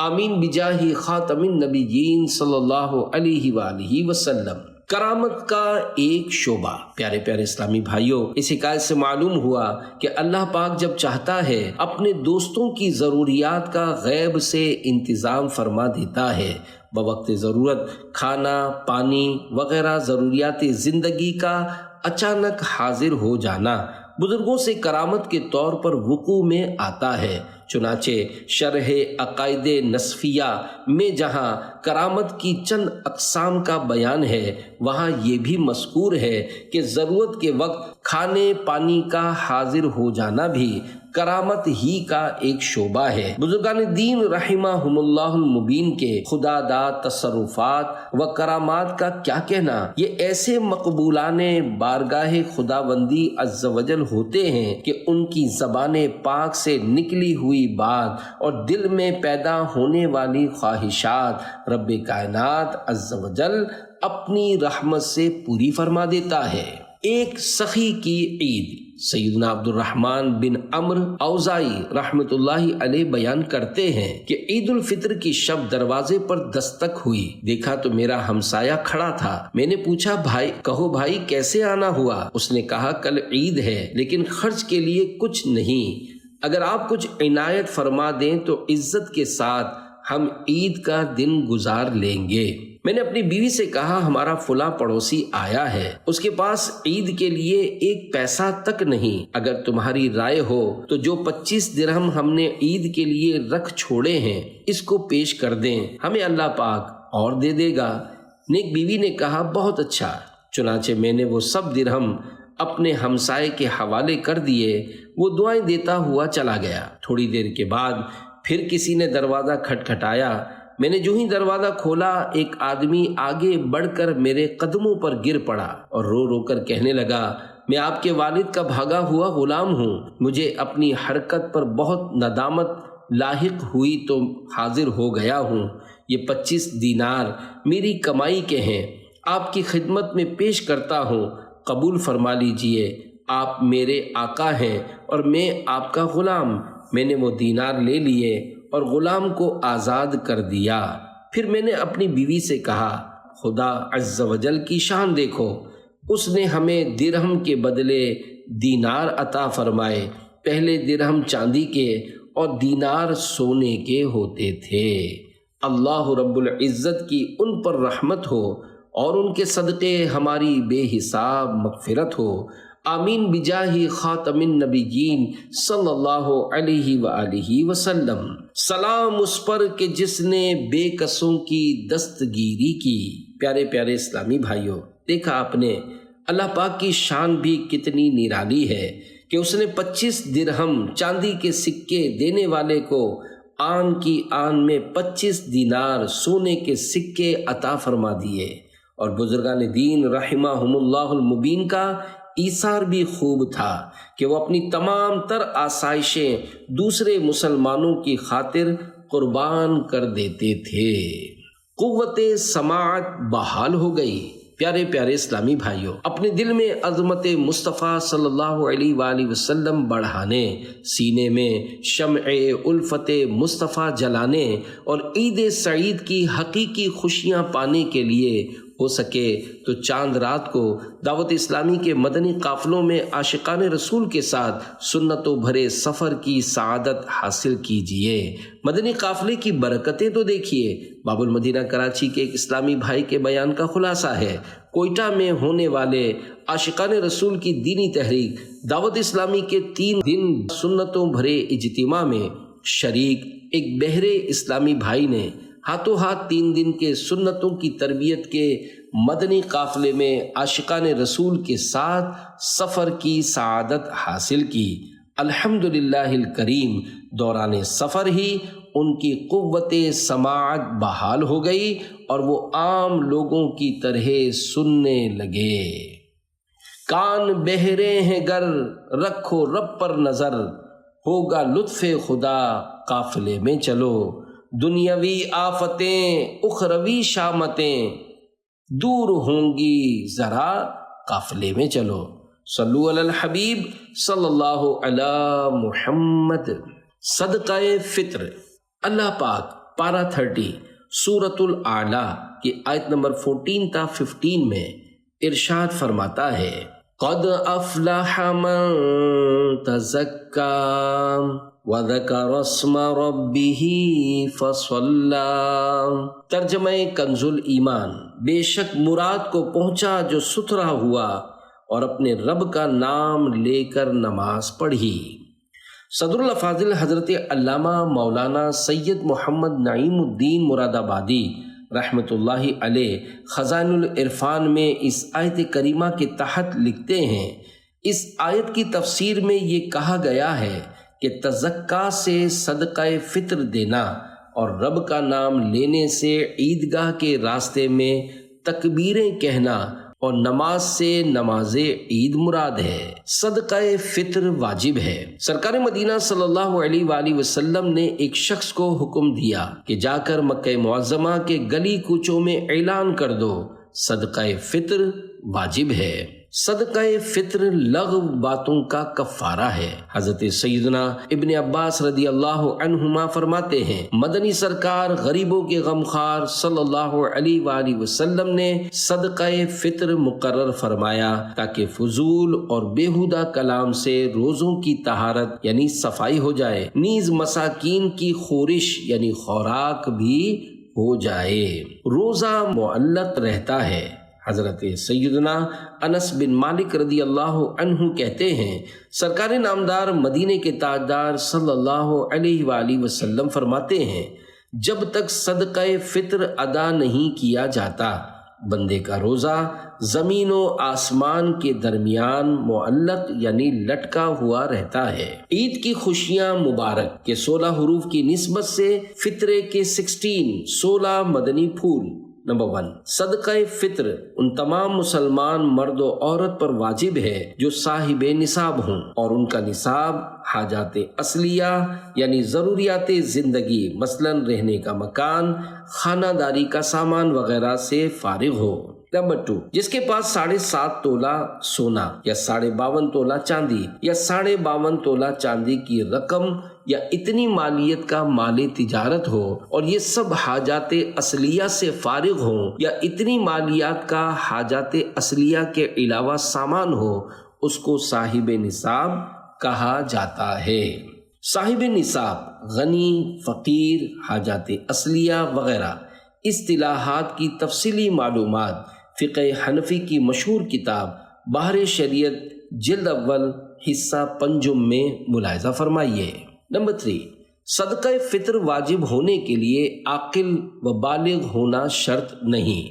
A: آمین بجاہ خاتم النبیین صلی اللہ علیہ وآلہ وسلم۔ کرامت کا ایک شعبہ۔ پیارے پیارے اسلامی بھائیوں، اس حکایت سے معلوم ہوا کہ اللہ پاک جب چاہتا ہے اپنے دوستوں کی ضروریات کا غیب سے انتظام فرما دیتا ہے۔ بوقت ضرورت کھانا، پانی وغیرہ ضروریات زندگی کا اچانک حاضر ہو جانا بزرگوں سے کرامت کے طور پر وقوع میں آتا ہے۔ چنانچہ شرح عقائد نصفیہ میں جہاں کرامت کی چند اقسام کا بیان ہے، وہاں یہ بھی مذکور ہے کہ ضرورت کے وقت کھانے پانی کا حاضر ہو جانا بھی کرامت ہی کا ایک شعبہ ہے۔ بزرگان دین رحمہم اللہ المبین کے خدا داد تصرفات و کرامات کا کیا کہنا، یہ ایسے مقبولان بارگاہ خداوندی عز و جل ہوتے ہیں کہ ان کی زبان پاک سے نکلی ہوئی بات اور دل میں پیدا ہونے والی خواہشات رب کائنات عز و جل اپنی رحمت سے پوری فرما دیتا ہے۔ ایک سخی کی عید۔ سیدنا عبد الرحمن بن عمرو اوزائی رحمت اللہ علیہ بیان کرتے ہیں کہ عید الفطر کی شب دروازے پر دستک ہوئی، دیکھا تو میرا ہمسایہ کھڑا تھا۔ میں نے پوچھا کہو بھائی کیسے آنا ہوا؟ اس نے کہا کل عید ہے لیکن خرچ کے لیے کچھ نہیں، اگر آپ کچھ عنایت فرما دیں تو عزت کے ساتھ ہم عید کا دن گزار لیں گے۔ میں نے اپنی بیوی سے کہا ہمارا فلاں پڑوسی آیا ہے، اس کے پاس عید کے لیے 1 پیسہ تک نہیں، اگر تمہاری رائے ہو تو جو 25 درہم ہم نے عید کے لیے رکھ چھوڑے ہیں اس کو پیش کر دیں، ہمیں اللہ پاک اور دے دے گا۔ نیک بیوی نے کہا بہت اچھا۔ چنانچہ میں نے وہ سب درہم اپنے ہمسائے کے حوالے کر دیے، وہ دعائیں دیتا ہوا چلا گیا۔ تھوڑی دیر کے بعد پھر کسی نے دروازہ کھٹکھٹایا، میں نے جو ہی دروازہ کھولا ایک آدمی آگے بڑھ کر میرے قدموں پر گر پڑا اور رو رو کر کہنے لگا میں آپ کے والد کا بھاگا ہوا غلام ہوں، مجھے اپنی حرکت پر بہت ندامت لاحق ہوئی تو حاضر ہو گیا ہوں، یہ 25 دینار میری کمائی کے ہیں، آپ کی خدمت میں پیش کرتا ہوں، قبول فرما لیجئے، آپ میرے آقا ہیں اور میں آپ کا غلام۔ میں نے وہ دینار لے لیے اور غلام کو آزاد کر دیا۔ پھر میں نے اپنی بیوی سے کہا خدا عز و جل کی شان دیکھو، اس نے ہمیں درہم کے بدلے دینار عطا فرمائے، پہلے درہم چاندی کے اور دینار سونے کے ہوتے تھے۔ اللہ رب العزت کی ان پر رحمت ہو اور ان کے صدقے ہماری بے حساب مغفرت ہو، آمین بجاہ خاتم النبیین صلی اللہ علیہ وآلہ وسلم۔ سلام اس پر کہ جس نے بے کسوں کی دستگیری کی۔ پیارے پیارے اسلامی بھائیوں، دیکھا آپ نے اللہ پاک کی شان بھی کتنی نرالی ہے کہ اس نے 25 درہم چاندی کے سکے دینے والے کو آن کی آن میں 25 دینار سونے کے سکے عطا فرما دیے۔ اور بزرگان دین رحمہم اللہ المبین کا ایثار بھی خوب تھا کہ وہ اپنی تمام تر آسائشیں دوسرے مسلمانوں کی خاطر قربان کر دیتے تھے۔ قوت سماعت بحال ہو گئی۔ پیارے پیارے اسلامی بھائیوں، اپنے دل میں عظمت مصطفیٰ صلی اللہ علیہ وآلہ وسلم بڑھانے، سینے میں شمع الفت مصطفیٰ جلانے اور عید سعید کی حقیقی خوشیاں پانے کے لیے ہو سکے تو چاند رات کو دعوت اسلامی کے مدنی قافلوں میں عاشقان رسول کے ساتھ سنتوں بھرے سفر کی سعادت حاصل کیجئے۔ مدنی قافلے کی برکتیں تو دیکھیے۔ باب المدینہ کراچی کے ایک اسلامی بھائی کے بیان کا خلاصہ ہے، کوئٹہ میں ہونے والے عاشقان رسول کی دینی تحریک دعوت اسلامی کے 3 دن سنتوں بھرے اجتماع میں شریک ایک بہرے اسلامی بھائی نے ہاتھوں ہاتھ 3 دن کے سنتوں کی تربیت کے مدنی قافلے میں عاشقان رسول کے ساتھ سفر کی سعادت حاصل کی۔ الحمدللہ الکریم، دوران سفر ہی ان کی قوت سماعت بحال ہو گئی اور وہ عام لوگوں کی طرح سننے لگے۔ کان بہرے ہیں گر رکھو رب پر نظر، ہوگا لطف خدا قافلے میں چلو، دنیاوی آفتیں اخروی شامتیں دور ہوں گی ذرا قافلے میں چلو۔ صلو علی الحبیب صلی اللہ علی محمد۔ صدقہ فطر۔ اللہ پاک پارہ 30 سورۃ الاعلیٰ کی آیت نمبر 14 تا 15 میں ارشاد فرماتا ہے قد افلح من تزکا وَذَكَرَ اسْمَ رَبِّهِ فَصَلَّى۔ ترجمہ کنز الایمان، بے شک مراد کو پہنچا جو ستھرا ہوا اور اپنے رب کا نام لے کر نماز پڑھی۔ صدر الافاضل حضرت علامہ مولانا سید محمد نعیم الدین مراد آبادی رحمۃ اللہ علیہ خزائن العرفان میں اس آیت کریمہ کے تحت لکھتے ہیں، اس آیت کی تفسیر میں یہ کہا گیا ہے کہ تزکا سے صدقہ فطر دینا اور رب کا نام لینے سے عیدگاہ کے راستے میں تکبیریں کہنا اور نماز سے نماز عید مراد ہے۔ صدقہ فطر واجب ہے۔ سرکار مدینہ صلی اللہ علیہ وآلہ وسلم نے ایک شخص کو حکم دیا کہ جا کر مکہ معظمہ کے گلی کوچوں میں اعلان کر دو صدقہ فطر واجب ہے۔ صدقہ فطر لغو باتوں کا کفارہ ہے۔ حضرت سیدنا ابن عباس رضی اللہ عنہما فرماتے ہیں مدنی سرکار غریبوں کے غمخوار صلی اللہ علیہ وآلہ وسلم نے صدقہ فطر مقرر فرمایا تاکہ فضول اور بیہودہ کلام سے روزوں کی طہارت یعنی صفائی ہو جائے، نیز مساکین کی خورش یعنی خوراک بھی ہو جائے۔ روزہ معلق رہتا ہے۔ حضرت سیدنا انس بن مالک رضی اللہ عنہ کہتے ہیں سرکار نامدار مدینے کے تاجدار صلی اللہ علیہ وآلہ وسلم فرماتے ہیں جب تک صدقہ فطر ادا نہیں کیا جاتا بندے کا روزہ زمین و آسمان کے درمیان معلق یعنی لٹکا ہوا رہتا ہے۔ عید کی خوشیاں مبارک کے 16 حروف کی نسبت سے فطرے کے 16 مدنی پھول۔ نمبر 1، صدقہ فطر ان تمام مسلمان مرد و عورت پر واجب ہے جو صاحب نصاب ہوں اور ان کا نصاب حاجات اصلیہ یعنی ضروریات زندگی مثلا رہنے کا مکان، خانہ داری کا سامان وغیرہ سے فارغ ہو۔ نمبر 2، جس کے پاس 7.5 تولہ سونا یا 52.5 تولہ چاندی یا 52.5 تولہ چاندی کی رقم یا اتنی مالیت کا مال تجارت ہو اور یہ سب حاجات اصلیہ سے فارغ ہوں یا اتنی مالیات کا حاجات اصلیہ کے علاوہ سامان ہو، اس کو صاحب نصاب کہا جاتا ہے۔ صاحب نصاب غنی، فقیر، حاجات اصلیہ وغیرہ اصطلاحات کی تفصیلی معلومات فقہ حنفی کی مشہور کتاب بحر شریعت جلد اول حصہ پنجم میں ملاحظہ فرمائیے۔ نمبر 3، صدقہ فطر واجب ہونے کے لیے عاقل و بالغ ہونا شرط نہیں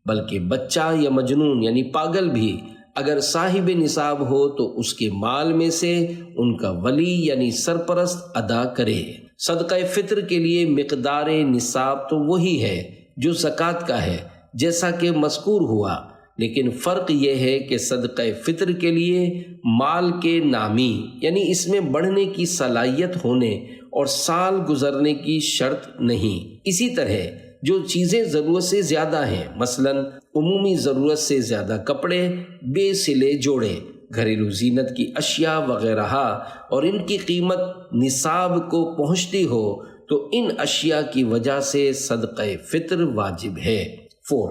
A: بلکہ بچہ یا مجنون یعنی پاگل بھی اگر صاحب نصاب ہو تو اس کے مال میں سے ان کا ولی یعنی سرپرست ادا کرے۔ صدقہ فطر کے لیے مقدار نصاب تو وہی ہے جو زکوٰۃ کا ہے جیسا کہ مذکور ہوا، لیکن فرق یہ ہے کہ صدقہ فطر کے لیے مال کے نامی یعنی اس میں بڑھنے کی صلاحیت ہونے اور سال گزرنے کی شرط نہیں۔ اسی طرح جو چیزیں ضرورت سے زیادہ ہیں مثلا عمومی ضرورت سے زیادہ کپڑے، بے سلے جوڑے، گھریلو زینت کی اشیاء وغیرہ اور ان کی قیمت نصاب کو پہنچتی ہو تو ان اشیاء کی وجہ سے صدقہ فطر واجب ہے۔ 4،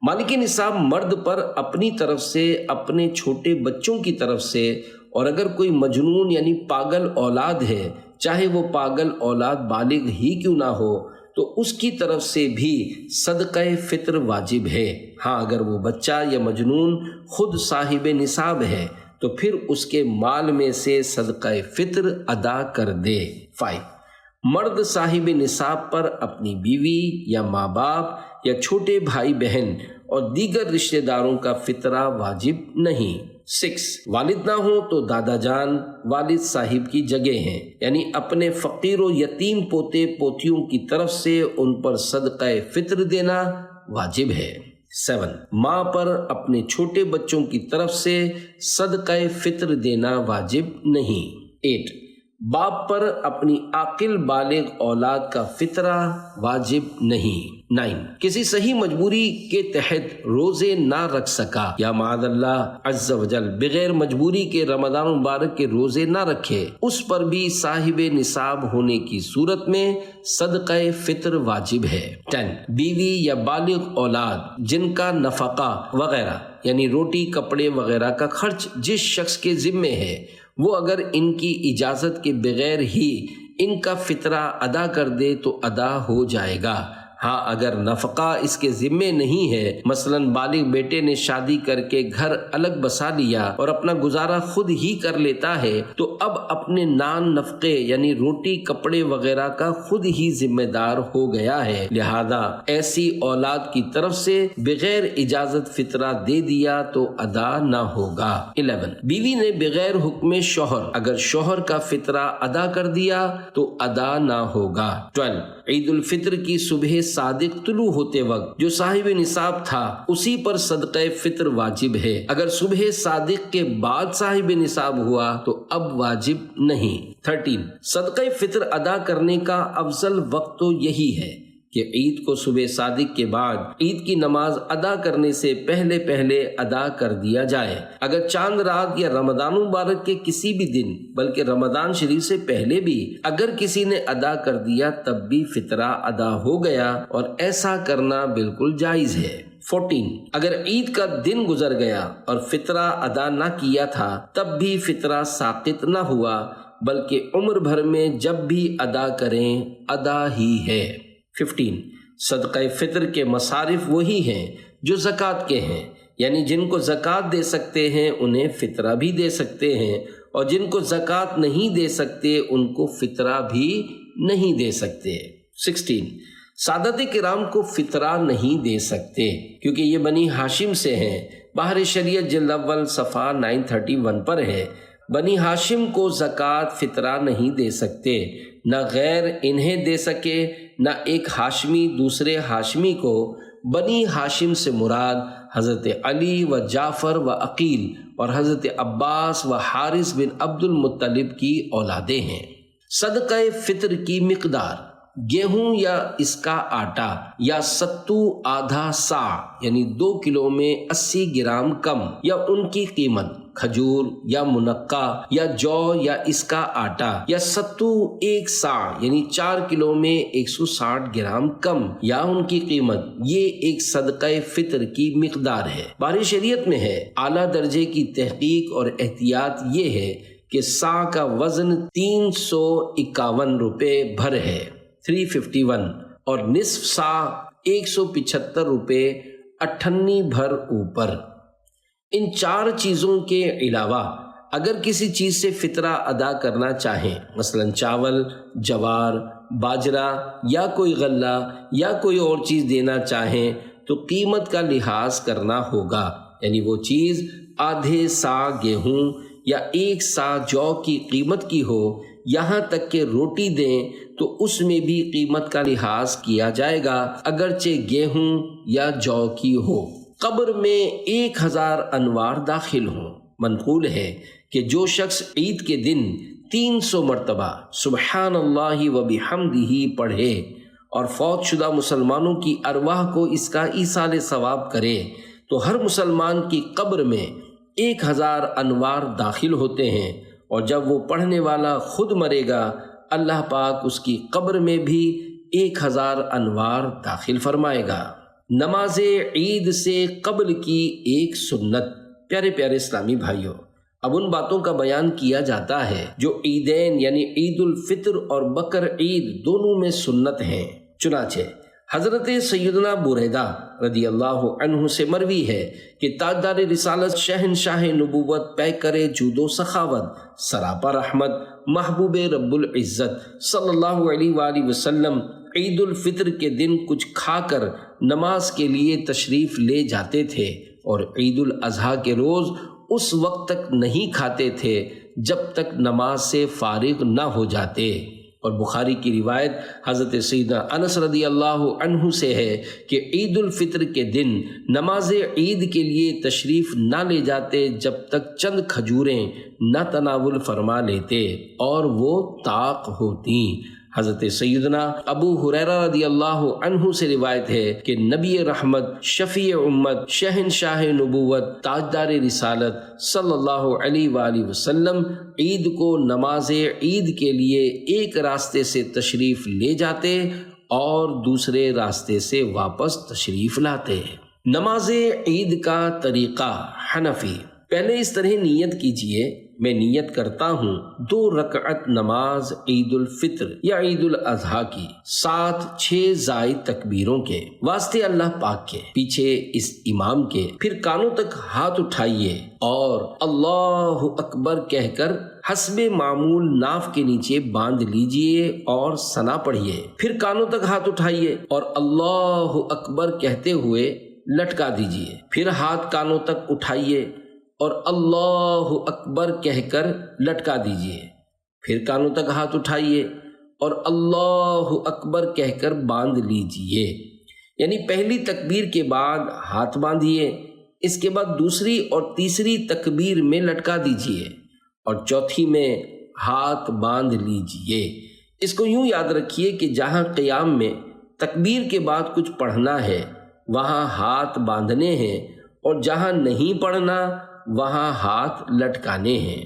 A: مالک نصاب مرد پر اپنی طرف سے، اپنے چھوٹے بچوں کی طرف سے اور اگر کوئی مجنون یعنی پاگل اولاد ہے چاہے وہ پاگل اولاد بالغ ہی کیوں نہ ہو تو اس کی طرف سے بھی صدقہ فطر واجب ہے۔ ہاں اگر وہ بچہ یا مجنون خود صاحب نصاب ہے تو پھر اس کے مال میں سے صدقہ فطر ادا کر دے۔ 5، مرد صاحب نصاب پر اپنی بیوی یا ماں باپ یا چھوٹے بھائی بہن اور دیگر رشتہ داروں کا فطرہ واجب نہیں۔ 6، والد نہ ہو تو دادا جان والد صاحب کی جگہ ہیں یعنی اپنے فقیر و یتیم پوتے پوتیوں کی طرف سے ان پر صدقہ فطر دینا واجب ہے۔ 7، ماں پر اپنے چھوٹے بچوں کی طرف سے صدقہ فطر دینا واجب نہیں۔ 8، باپ پر اپنی عاقل بالغ اولاد کا فطرہ واجب نہیں۔ 9، کسی صحیح مجبوری کے تحت روزے نہ رکھ سکا یا معاذ اللہ عز وجل بغیر مجبوری کے رمضان مبارک کے روزے نہ رکھے، اس پر بھی صاحب نصاب ہونے کی صورت میں صدقہ فطر واجب ہے۔ 10، بیوی یا بالغ اولاد جن کا نفقہ وغیرہ یعنی روٹی کپڑے وغیرہ کا خرچ جس شخص کے ذمے ہے وہ اگر ان کی اجازت کے بغیر ہی ان کا فطرہ ادا کر دے تو ادا ہو جائے گا۔ ہاں اگر نفقہ اس کے ذمے نہیں ہے مثلا بالغ بیٹے نے شادی کر کے گھر الگ بسا لیا اور اپنا گزارا خود ہی کر لیتا ہے تو اب اپنے نان نفقے یعنی روٹی کپڑے وغیرہ کا خود ہی ذمہ دار ہو گیا ہے، لہذا ایسی اولاد کی طرف سے بغیر اجازت فطرہ دے دیا تو ادا نہ ہوگا۔ 11، بیوی نے بغیر حکم شوہر اگر شوہر کا فطرہ ادا کر دیا تو ادا نہ ہوگا۔ 12، عید الفطر کی صبح صادق طلوع ہوتے وقت جو صاحب نصاب تھا اسی پر صدقہ فطر واجب ہے، اگر صبح صادق کے بعد صاحب نصاب ہوا تو اب واجب نہیں۔ 13، صدقہ فطر ادا کرنے کا افضل وقت تو یہی ہے کہ عید کو صبح صادق کے بعد عید کی نماز ادا کرنے سے پہلے پہلے ادا کر دیا جائے۔ اگر چاند رات یا رمضان مبارک کے کسی بھی دن بلکہ رمضان شریف سے پہلے بھی اگر کسی نے ادا کر دیا تب بھی فطرہ ادا ہو گیا اور ایسا کرنا بالکل جائز ہے۔ 14 اگر عید کا دن گزر گیا اور فطرہ ادا نہ کیا تھا تب بھی فطرہ ساقط نہ ہوا بلکہ عمر بھر میں جب بھی ادا کریں ادا ہی ہے۔ 15 صدقہ فطر کے مصارف وہی ہیں جو زکوٰۃ کے ہیں، یعنی جن کو زکوٰۃ دے سکتے ہیں انہیں فطرہ بھی دے سکتے ہیں، اور جن کو زکوٰۃ نہیں دے سکتے ان کو فطرہ بھی نہیں دے سکتے۔ 16 سادات کرام کو فطرہ نہیں دے سکتے کیونکہ یہ بنی ہاشم سے ہیں۔ بحر شریعت جلد اول صفحہ 931 پر ہے۔ بنی ہاشم کو زکوٰۃ فطرہ نہیں دے سکتے، نہ غیر انہیں دے سکے، نہ ایک ہاشمی دوسرے ہاشمی کو۔ بنی ہاشم سے مراد حضرت علی و جعفر و عقیل اور حضرت عباس و حارث بن عبد المطلب کی اولادیں ہیں۔ صدقہ فطر کی مقدار گیہوں یا اس کا آٹا یا ستو آدھا سا یعنی 2 کلو میں 80 گرام کم یا ان کی قیمت، کھجور یا منقع یا جو یا اس کا آٹا یا ستو 1 سا یعنی 4 کلو میں 160 گرام کم یا ان کی قیمت، یہ ایک صدقہ فطر کی مقدار ہے۔ بحر شریعت میں ہے اعلیٰ درجے کی تحقیق اور احتیاط یہ ہے کہ سا کا وزن 351 روپے بھر ہے 351 اور نصف سا 175 روپے 98 بھر اوپر۔ ان 4 چیزوں کے علاوہ اگر کسی چیز سے فطرہ ادا کرنا چاہیں، مثلا چاول، جوار، باجرہ یا کوئی غلہ یا کوئی اور چیز دینا چاہیں تو قیمت کا لحاظ کرنا ہوگا، یعنی وہ چیز آدھے سا گیہوں یا 1 سا جو کی قیمت کی ہو، یہاں تک کہ روٹی دیں تو اس میں بھی قیمت کا لحاظ کیا جائے گا اگرچہ گیہوں یا جو کی ہو۔ قبر میں 1000 انوار داخل ہوں۔ منقول ہے کہ جو شخص عید کے دن 300 مرتبہ سبحان اللہ و بحمدہ پڑھے اور فوت شدہ مسلمانوں کی ارواح کو اس کا ایصال ثواب کرے تو ہر مسلمان کی قبر میں 1000 انوار داخل ہوتے ہیں، اور جب وہ پڑھنے والا خود مرے گا اللہ پاک اس کی قبر میں بھی 1000 انوار داخل فرمائے گا۔ نماز عید سے قبل کی ایک سنت۔ پیارے پیارے اسلامی بھائیوں، اب ان باتوں کا بیان کیا جاتا ہے جو عیدین یعنی عید الفطر اور بقر عید دونوں میں سنت ہیں۔ چنانچہ حضرت سیدنا بریدہ رضی اللہ عنہ سے مروی ہے کہ تاجدار رسالت، شہنشاہ نبوت، پیکر جود و سخاوت، سراپا رحمت، محبوب رب العزت صلی اللہ علیہ وآلہ وسلم عید الفطر کے دن کچھ کھا کر نماز کے لیے تشریف لے جاتے تھے، اور عید الاضحیٰ کے روز اس وقت تک نہیں کھاتے تھے جب تک نماز سے فارغ نہ ہو جاتے۔ اور بخاری کی روایت حضرت سیدنا انس رضی اللہ عنہ سے ہے کہ عید الفطر کے دن نماز عید کے لیے تشریف نہ لے جاتے جب تک چند کھجوریں نہ تناول فرما لیتے اور وہ طاق ہوتیں۔ حضرت سیدنا ابو ہریرہ رضی اللہ عنہ سے روایت ہے کہ نبی رحمت، شفیع امت، شہنشاہ نبوت، تاجدار رسالت صلی اللہ علیہ وآلہ وسلم عید کو نماز عید کے لیے ایک راستے سے تشریف لے جاتے اور دوسرے راستے سے واپس تشریف لاتے۔ نماز عید کا طریقہ حنفی۔ پہلے اس طرح نیت کیجئے، میں نیت کرتا ہوں 2 رکعت نماز عید الفطر یا عید الاضحیٰ کی، 7-6 زائد تکبیروں کے، واسطے اللہ پاک کے، پیچھے اس امام کے، پھر کانوں تک ہاتھ اٹھائیے اور اللہ اکبر کہہ کر حسب معمول ناف کے نیچے باندھ لیجئے اور ثنا پڑھیے، پھر کانوں تک ہاتھ اٹھائیے اور اللہ اکبر کہتے ہوئے لٹکا دیجئے، پھر ہاتھ کانوں تک اٹھائیے اور اللہ اکبر کہہ کر لٹکا دیجئے، پھر کانوں تک ہاتھ اٹھائیے اور اللہ اکبر کہہ کر باندھ لیجئے۔ یعنی پہلی تکبیر کے بعد ہاتھ باندھیے، اس کے بعد دوسری اور تیسری تکبیر میں لٹکا دیجئے اور چوتھی میں ہاتھ باندھ لیجئے۔ اس کو یوں یاد رکھیے کہ جہاں قیام میں تکبیر کے بعد کچھ پڑھنا ہے وہاں ہاتھ باندھنے ہیں، اور جہاں نہیں پڑھنا وہاں ہاتھ لٹکانے ہیں۔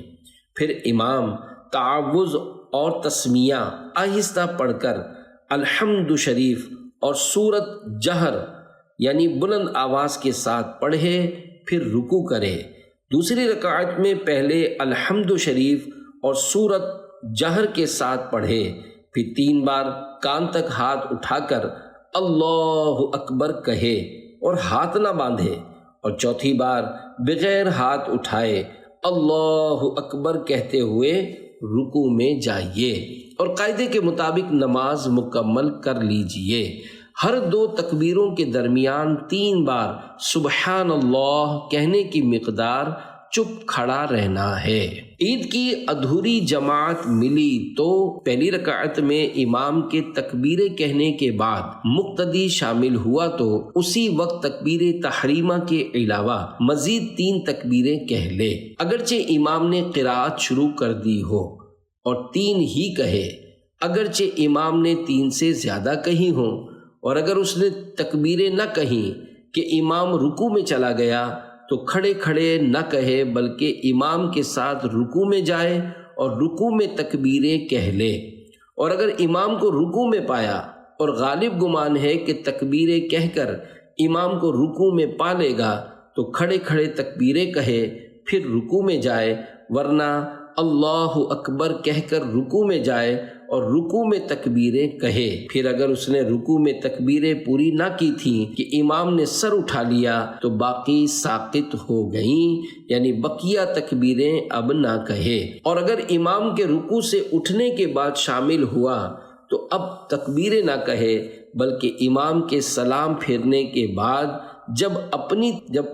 A: پھر امام تعوذ اور تسمیہ آہستہ پڑھ کر الحمد شریف اور سورت جہر یعنی بلند آواز کے ساتھ پڑھے، پھر رکوع کرے۔ دوسری رکعت میں پہلے الحمد شریف اور سورت جہر کے ساتھ پڑھے، پھر 3 بار کان تک ہاتھ اٹھا کر اللہ اکبر کہے اور ہاتھ نہ باندھے، اور چوتھی بار بغیر ہاتھ اٹھائے اللہ اکبر کہتے ہوئے رکوع میں جائیے، اور قاعدے کے مطابق نماز مکمل کر لیجئے۔ ہر 2 تکبیروں کے درمیان 3 بار سبحان اللہ کہنے کی مقدار چپ کھڑا رہنا ہے۔ عید کی ادھوری جماعت ملی تو پہلی رکعت میں امام کے تکبیریں کہنے کے بعد مقتدی شامل ہوا تو اسی وقت تکبیر تحریمہ کے علاوہ مزید 3 تکبیریں کہہ لے، اگرچہ امام نے قرأت شروع کر دی ہو، اور 3 ہی کہے، اگرچہ امام نے 3 سے زیادہ کہی ہوں، اور اگر اس نے تکبیریں نہ کہیں کہ امام رکوع میں چلا گیا تو کھڑے کھڑے نہ کہے بلکہ امام کے ساتھ رکوع میں جائے اور رکوع میں تکبیریں کہہ لے، اور اگر امام کو رکوع میں پایا اور غالب گمان ہے کہ تکبیریں کہہ کر امام کو رکوع میں پا لے گا تو کھڑے کھڑے تکبیریں کہے، پھر رکوع میں جائے، ورنہ اللہ اکبر کہہ کر رکوع میں جائے اور رکوع میں تکبیریں کہے۔ پھر اگر اس نے رکوع میں تکبیریں پوری نہ کی تھیں کہ امام نے سر اٹھا لیا تو باقی ساقط ہو گئیں، یعنی بقیہ تکبیریں اب نہ کہے، اور اگر امام کے رکوع سے اٹھنے کے بعد شامل ہوا تو اب تکبیریں نہ کہے بلکہ امام کے سلام پھیرنے کے بعد جب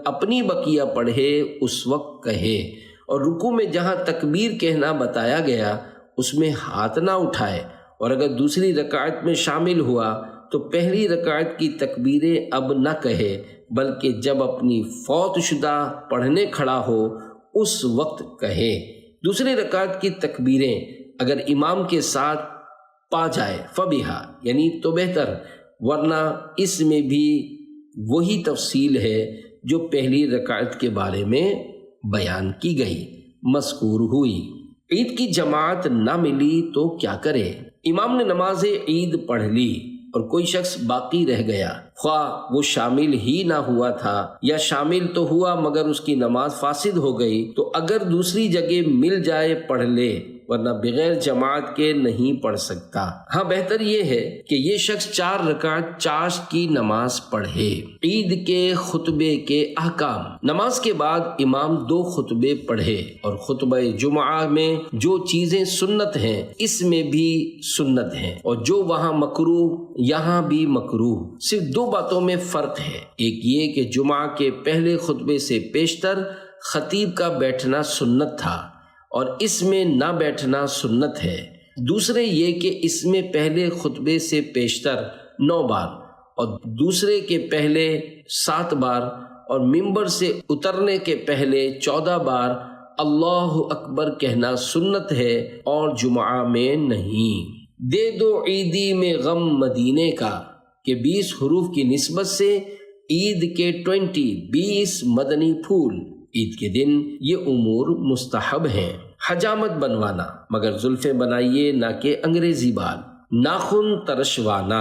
A: اپنی بقیہ پڑھے اس وقت کہے، اور رکوع میں جہاں تکبیر کہنا بتایا گیا اس میں ہاتھ نہ اٹھائے، اور اگر دوسری رکعت میں شامل ہوا تو پہلی رکعت کی تکبیریں اب نہ کہے بلکہ جب اپنی فوت شدہ پڑھنے کھڑا ہو اس وقت کہے۔ دوسری رکعت کی تکبیریں اگر امام کے ساتھ پا جائے فبیہا یعنی تو بہتر، ورنہ اس میں بھی وہی تفصیل ہے جو پہلی رکعت کے بارے میں بیان کی گئی مذکور ہوئی۔ عید کی جماعت نہ ملی تو کیا کرے؟ امام نے نماز عید پڑھ لی اور کوئی شخص باقی رہ گیا، خواہ وہ شامل ہی نہ ہوا تھا یا شامل تو ہوا مگر اس کی نماز فاسد ہو گئی، تو اگر دوسری جگہ مل جائے پڑھ لے، ورنہ بغیر جماعت کے نہیں پڑھ سکتا۔ ہاں بہتر یہ ہے کہ یہ شخص 4 رکعت چاشت کی نماز پڑھے۔ عید کے خطبے کے احکام: نماز کے بعد امام 2 خطبے پڑھے، اور خطبہ جمعہ میں جو چیزیں سنت ہیں اس میں بھی سنت ہیں، اور جو وہاں مکروہ یہاں بھی مکروہ۔ صرف 2 باتوں میں فرق ہے، ایک یہ کہ جمعہ کے پہلے خطبے سے پیشتر خطیب کا بیٹھنا سنت تھا اور اس میں نہ بیٹھنا سنت ہے، دوسرے یہ کہ اس میں پہلے خطبے سے پیشتر 9 بار اور دوسرے کے پہلے 7 بار اور ممبر سے اترنے کے پہلے 14 بار اللہ اکبر کہنا سنت ہے اور جمعہ میں نہیں۔ دے دو عیدی میں غم مدینے کا کہ 20 حروف کی نسبت سے عید کے 20 مدنی پھول۔ عید کے دن یہ امور مستحب ہیں۔ حجامت بنوانا، مگر زلفیں بنائیے نہ کہ انگریزی بال۔ ناخن ترشوانا،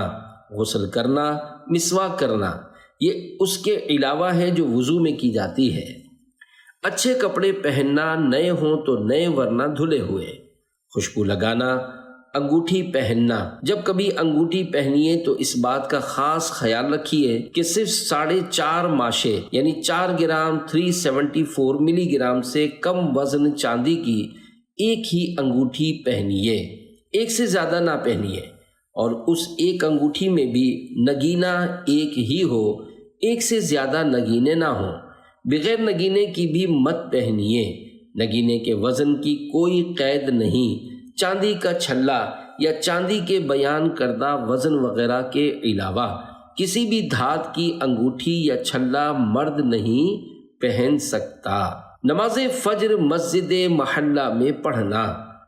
A: غسل کرنا، مسواک کرنا، یہ اس کے علاوہ ہے جو وضو میں کی جاتی ہے۔ اچھے کپڑے پہننا، نئے ہوں تو نئے ورنہ دھلے ہوئے۔ خوشبو لگانا، انگوٹھی پہننا۔ جب کبھی انگوٹھی پہنیے تو اس بات کا خاص خیال رکھیے کہ صرف 4.5 ماشے یعنی 4 گرام 374 ملی گرام سے کم وزن چاندی کی ایک ہی انگوٹھی پہنیے، ایک سے زیادہ نہ پہنیے، اور اس ایک انگوٹھی میں بھی نگینہ ایک ہی ہو، ایک سے زیادہ نگینے نہ ہوں۔ بغیر نگینے کی بھی مت پہنیے۔ نگینے کے وزن کی کوئی قید نہیں، چاندی کا چھلا یا چاندی کے بیان کردہ وزن وغیرہ کے علاوہ کسی بھی دھات کی انگوٹھی یا چھلا مرد نہیں پہن سکتا۔ نماز فجر مسجد محلہ میں پڑھنا۔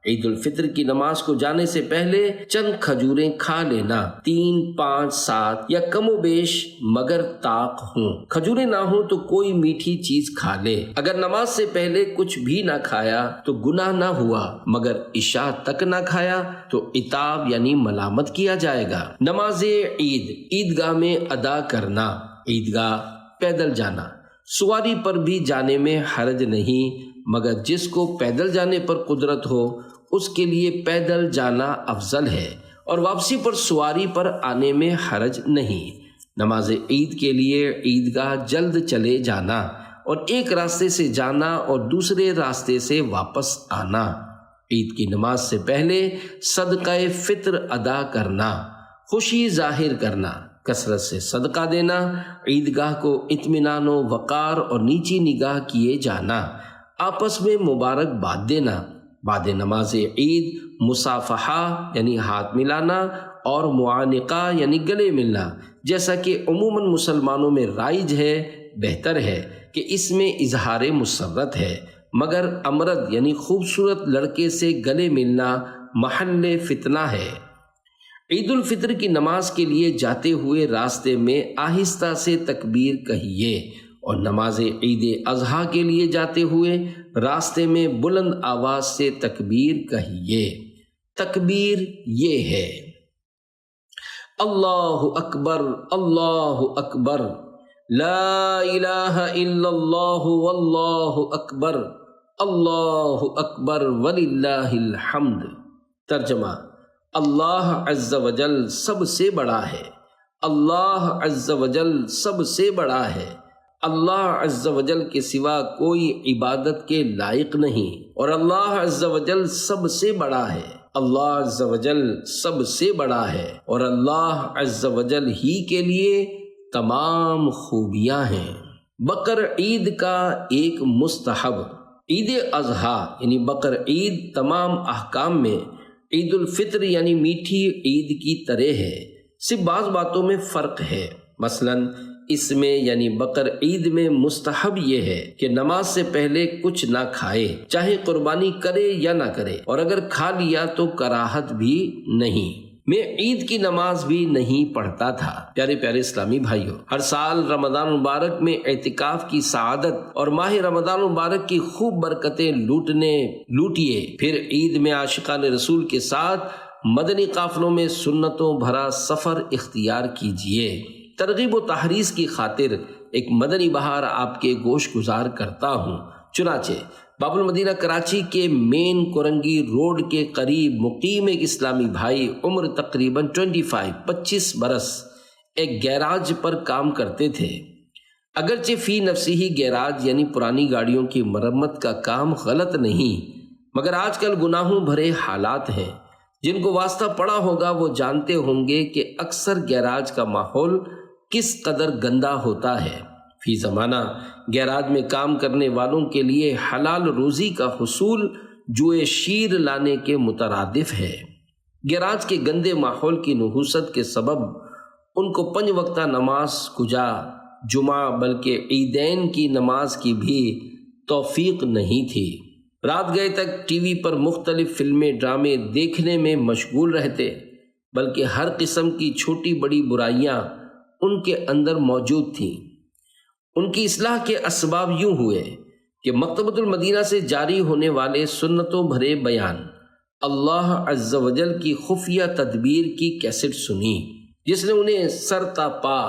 A: عید الفطر کی نماز کو جانے سے پہلے چند کھجوریں کھا لینا، 3، 5، 7 یا کم و بیش مگر طاق ہوں۔ کھجوریں نہ ہوں تو کوئی میٹھی چیز کھا لے۔ اگر نماز سے پہلے کچھ بھی نہ کھایا تو گناہ نہ ہوا، مگر عشاء تک نہ کھایا تو عتاب یعنی ملامت کیا جائے گا۔ نماز عید عیدگاہ میں ادا کرنا، عیدگاہ پیدل جانا، سواری پر بھی جانے میں حرج نہیں، مگر جس کو پیدل جانے پر قدرت ہو اس کے لیے پیدل جانا افضل ہے، اور واپسی پر سواری پر آنے میں حرج نہیں۔ نماز عید کے لیے عیدگاہ جلد چلے جانا اور ایک راستے سے جانا اور دوسرے راستے سے واپس آنا۔ عید کی نماز سے پہلے صدقہ فطر ادا کرنا، خوشی ظاہر کرنا، کثرت سے صدقہ دینا، عیدگاہ کو اطمینان و وقار اور نیچی نگاہ کیے جانا، آپس میں مبارکباد دینا، بعد نماز عید مصافحہ یعنی ہاتھ ملانا اور معانقہ یعنی گلے ملنا، جیسا کہ عموماً مسلمانوں میں رائج ہے، بہتر ہے کہ اس میں اظہار مسرت ہے، مگر امرد یعنی خوبصورت لڑکے سے گلے ملنا محل فتنہ ہے۔ عید الفطر کی نماز کے لیے جاتے ہوئے راستے میں آہستہ سے تکبیر کہیے، اور نماز عید اضحیٰ کے لیے جاتے ہوئے راستے میں بلند آواز سے تکبیر کہیے۔ تکبیر یہ ہے: اللہ اکبر، اللہ اکبر، لا الہ الا اللہ واللہ اکبر، اللہ اکبر وللہ الحمد۔ ترجمہ: اللہ عز و جل سب سے بڑا ہے، اللہ عز و جل سب سے بڑا ہے، اللہ عز و جل کے سوا کوئی عبادت کے لائق نہیں، اور اللہ عز و جل سب سے بڑا ہے، اللہ عز و جل سب سے بڑا ہے، اور اللہ عز و جل ہی کے لیے تمام خوبیاں ہیں۔ بقر عید کا ایک مستحب: عید اضحیٰ یعنی بقر عید تمام احکام میں عید الفطر یعنی میٹھی عید کی طرح ہے، صرف بعض باتوں میں فرق ہے۔ مثلاً اس میں یعنی بقر عید میں مستحب یہ ہے کہ نماز سے پہلے کچھ نہ کھائے، چاہے قربانی کرے یا نہ کرے، اور اگر کھا لیا تو کراہت بھی نہیں۔ میں عید کی نماز بھی نہیں پڑھتا تھا۔ پیارے پیارے اسلامی بھائیوں، ہر سال رمضان مبارک میں اعتکاف کی سعادت اور ماہ رمضان مبارک کی خوب برکتیں لوٹیے، پھر عید میں عاشقان رسول کے ساتھ مدنی قافلوں میں سنتوں بھرا سفر اختیار کیجیے۔ ترغیب و تحریض کی خاطر ایک مدنی بہار آپ کے گوش گزار کرتا ہوں۔ چنانچہ باب المدینہ کراچی کے مین کورنگی روڈ کے قریب مقیم ایک اسلامی بھائی عمر تقریباً 25 برس ایک گیراج پر کام کرتے تھے۔ اگرچہ فی نفسی ہی گیراج یعنی پرانی گاڑیوں کی مرمت کا کام غلط نہیں، مگر آج کل گناہوں بھرے حالات ہیں۔ جن کو واسطہ پڑا ہوگا وہ جانتے ہوں گے کہ اکثر گیراج کا ماحول کس قدر گندا ہوتا ہے۔ فی زمانہ گیراج میں کام کرنے والوں کے لیے حلال روزی کا حصول جوئے شیر لانے کے مترادف ہے۔ گیراج کے گندے ماحول کی نحوست کے سبب ان کو 5 وقتہ نماز کجا جمعہ بلکہ عیدین کی نماز کی بھی توفیق نہیں تھی۔ رات گئے تک ٹی وی پر مختلف فلمیں ڈرامے دیکھنے میں مشغول رہتے، بلکہ ہر قسم کی چھوٹی بڑی برائیاں ان کے اندر موجود تھیں۔ ان کی اصلاح کے اسباب یوں ہوئے کہ مکتبۃ المدینہ سے جاری ہونے والے سنتوں بھرے بیان، اللہ عز و جل کی خفیہ تدبیر کی کیسٹ سنی، جس نے انہیں سر تا پا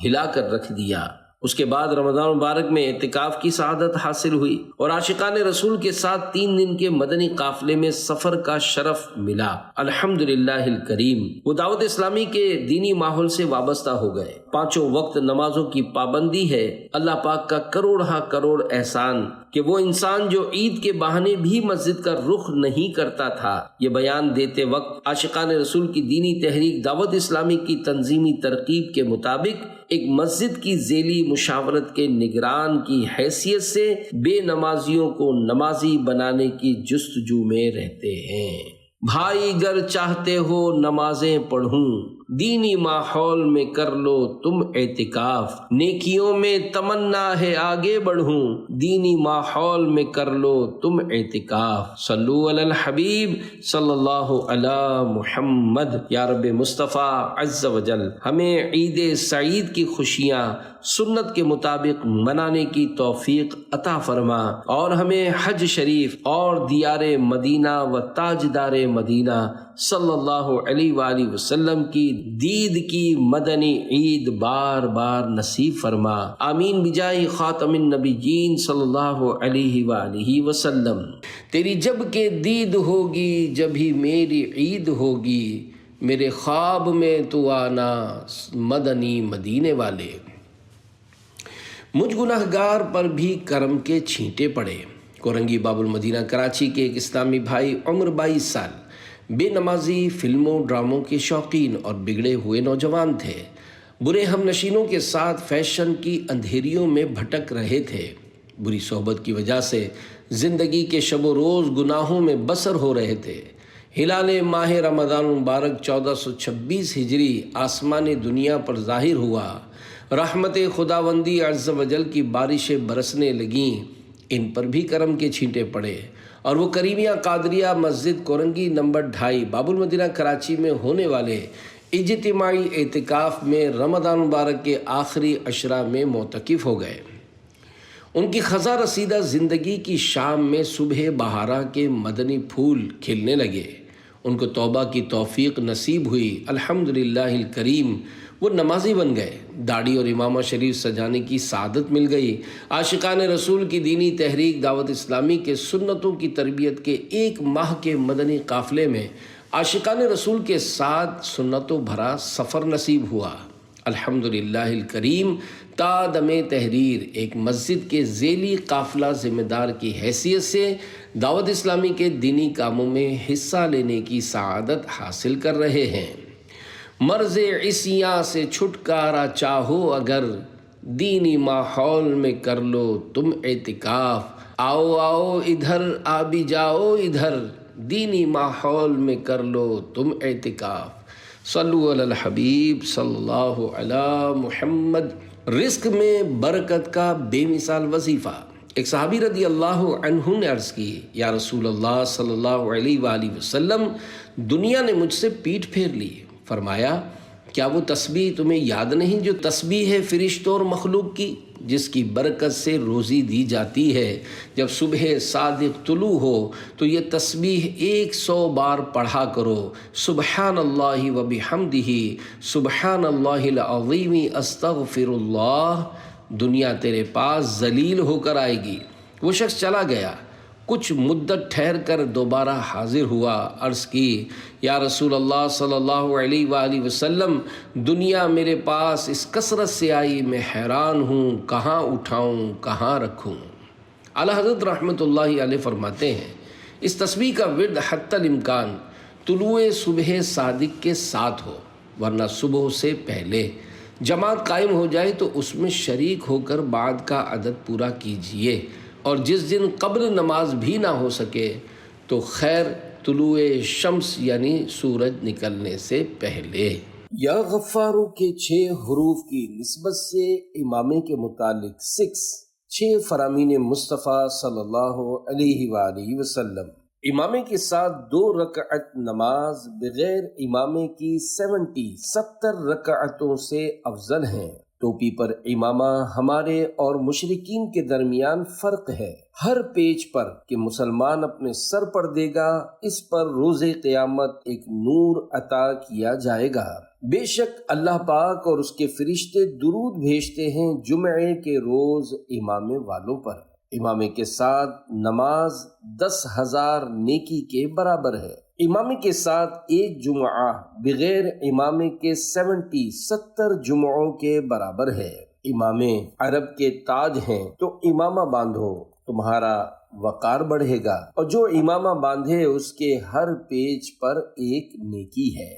A: ہلا کر رکھ دیا۔ اس کے بعد رمضان مبارک میں اعتکاف کی سعادت حاصل ہوئی اور عاشقان رسول کے ساتھ 3 دن کے مدنی قافلے میں سفر کا شرف ملا۔ الحمدللہ الکریم، وہ دعوت اسلامی کے دینی ماحول سے وابستہ ہو گئے۔ 5 وقت نمازوں کی پابندی ہے اللہ پاک کا کروڑ احسان کہ وہ انسان جو عید کے بہانے بھی مسجد کا رخ نہیں کرتا تھا۔ یہ بیان دیتے وقت عاشقان رسول کی دینی تحریک دعوت اسلامی کی تنظیمی ترکیب کے مطابق ایک مسجد کی ذیلی مشاورت کے نگران کی حیثیت سے بے نمازیوں کو نمازی بنانے کی جستجو میں رہتے ہیں۔ بھائی گر چاہتے ہو نمازیں پڑھوں، دینی ماحول میں کر لو تم اعتکاف، نیکیوں میں تمنا ہے آگے بڑھوں، دینی ماحول میں کر لو تم اعتکاف۔ صلو علی الحبیب صلی اللہ علی محمد۔ یا رب مصطفیٰ عز وجل ہمیں عید سعید کی خوشیاں سنت کے مطابق منانے کی توفیق عطا فرما، اور ہمیں حج شریف اور دیار مدینہ و تاجدار مدینہ صلی اللہ علیہ وآلہ وسلم کی دید کی مدنی عید بار بار نصیب فرما، آمین بجائے خاتم النبیین صلی اللہ علیہ وآلہ وسلم۔ تیری جب کہ دید ہوگی جب ہی میری عید ہوگی، میرے خواب میں تو آنا مدنی مدینے والے۔ مجھ گناہگار پر بھی کرم کے چھینٹے پڑے۔ کورنگی باب المدینہ کراچی کے ایک اسلامی بھائی عمر 22 سال بے نمازی، فلموں ڈراموں کے شوقین اور بگڑے ہوئے نوجوان تھے۔ برے ہم نشینوں کے ساتھ فیشن کی اندھیریوں میں بھٹک رہے تھے۔ بری صحبت کی وجہ سے زندگی کے شب و روز گناہوں میں بسر ہو رہے تھے۔ ہلال ماہ رمضان مبارک 1426 ہجری آسمان دنیا پر ظاہر ہوا، رحمت خداوندی عز و جل کی بارشیں برسنے لگیں، ان پر بھی کرم کے چھینٹے پڑے، اور وہ کریمیہ قادریہ مسجد کورنگی نمبر 2.5 باب المدینہ کراچی میں ہونے والے اجتماعی اعتکاف میں رمضان مبارک کے آخری عشرہ میں معتکف ہو گئے۔ ان کی خزاں رسیدہ زندگی کی شام میں صبح بہارا کے مدنی پھول کھلنے لگے۔ ان کو توبہ کی توفیق نصیب ہوئی، الحمدللہ الکریم۔ وہ نمازی بن گئے، داڑھی اور امامہ شریف سجانے کی سعادت مل گئی۔ عاشقان رسول کی دینی تحریک دعوت اسلامی کے سنتوں کی تربیت کے 1 ماہ کے مدنی قافلے میں عاشقان رسول کے ساتھ سنتوں بھرا سفر نصیب ہوا، الحمدللہ الکریم۔ تا دم تحریر ایک مسجد کے ذیلی قافلہ ذمہ دار کی حیثیت سے دعوت اسلامی کے دینی کاموں میں حصہ لینے کی سعادت حاصل کر رہے ہیں۔ مرض عصیاں سے چھٹکارا چاہو اگر، دینی ماحول میں کر لو تم اعتکاف، آؤ آؤ ادھر آ بھی جاؤ ادھر، دینی ماحول میں کر لو تم اعتکاف۔ صلو علی الحبیب صلی اللہ علی محمد۔ رزق میں برکت کا بے مثال وظیفہ۔ ایک صحابی رضی اللہ عنہ نے عرض کی، یا رسول اللہ صلی اللہ علیہ وآلہ وسلم، دنیا نے مجھ سے پیٹھ پھیر لی۔ فرمایا، کیا وہ تسبیح تمہیں یاد نہیں جو تسبیح ہے فرشتوں اور مخلوق کی، جس کی برکت سے روزی دی جاتی ہے؟ جب صبح صادق طلوع ہو تو یہ تسبیح 100 بار پڑھا کرو، سبحان اللہ و بحمدہ، سبحان اللہ العظیم، استغفر اللہ۔ دنیا تیرے پاس ذلیل ہو کر آئے گی۔ وہ شخص چلا گیا، کچھ مدت ٹھہر کر دوبارہ حاضر ہوا، عرض کی، یا رسول اللہ صلی اللہ علیہ وآلہ وسلم، دنیا میرے پاس اس کثرت سے آئی، میں حیران ہوں، کہاں اٹھاؤں کہاں رکھوں؟ اعلیٰ حضرت رحمۃ اللہ علیہ فرماتے ہیں، اس تسبیح کا ورد حتی الامکان طلوع صبح صادق کے ساتھ ہو، ورنہ صبح سے پہلے جماعت قائم ہو جائے تو اس میں شریک ہو کر بعد کا عدد پورا کیجیے، اور جس دن قبل نماز بھی نہ ہو سکے تو خیر طلوع شمس یعنی سورج نکلنے سے پہلے۔ یا غفارو کے 6 حروف کی نسبت سے امامے کے متعلق 6 فرامین مصطفیٰ صلی اللہ علیہ وآلہ وسلم۔ امامے کے ساتھ 2 رکعت نماز بغیر امامے کی 70 رکعتوں سے افضل ہیں۔ ٹوپی پر امامہ ہمارے اور مشرکین کے درمیان فرق ہے۔ ہر پیج پر کہ مسلمان اپنے سر پر دے گا، اس پر روز قیامت ایک نور عطا کیا جائے گا۔ بے شک اللہ پاک اور اس کے فرشتے درود بھیجتے ہیں جمعے کے روز امامے والوں پر۔ امامے کے ساتھ نماز 10,000 نیکی کے برابر ہے۔ امامے کے ساتھ 1 جمعہ بغیر امامے کے 70 جمعوں کے برابر ہے۔ امامے عرب کے تاج ہیں، تو امامہ باندھو، تمہارا وقار بڑھے گا، اور جو امامہ باندھے اس کے ہر پیج پر 1 نیکی ہے۔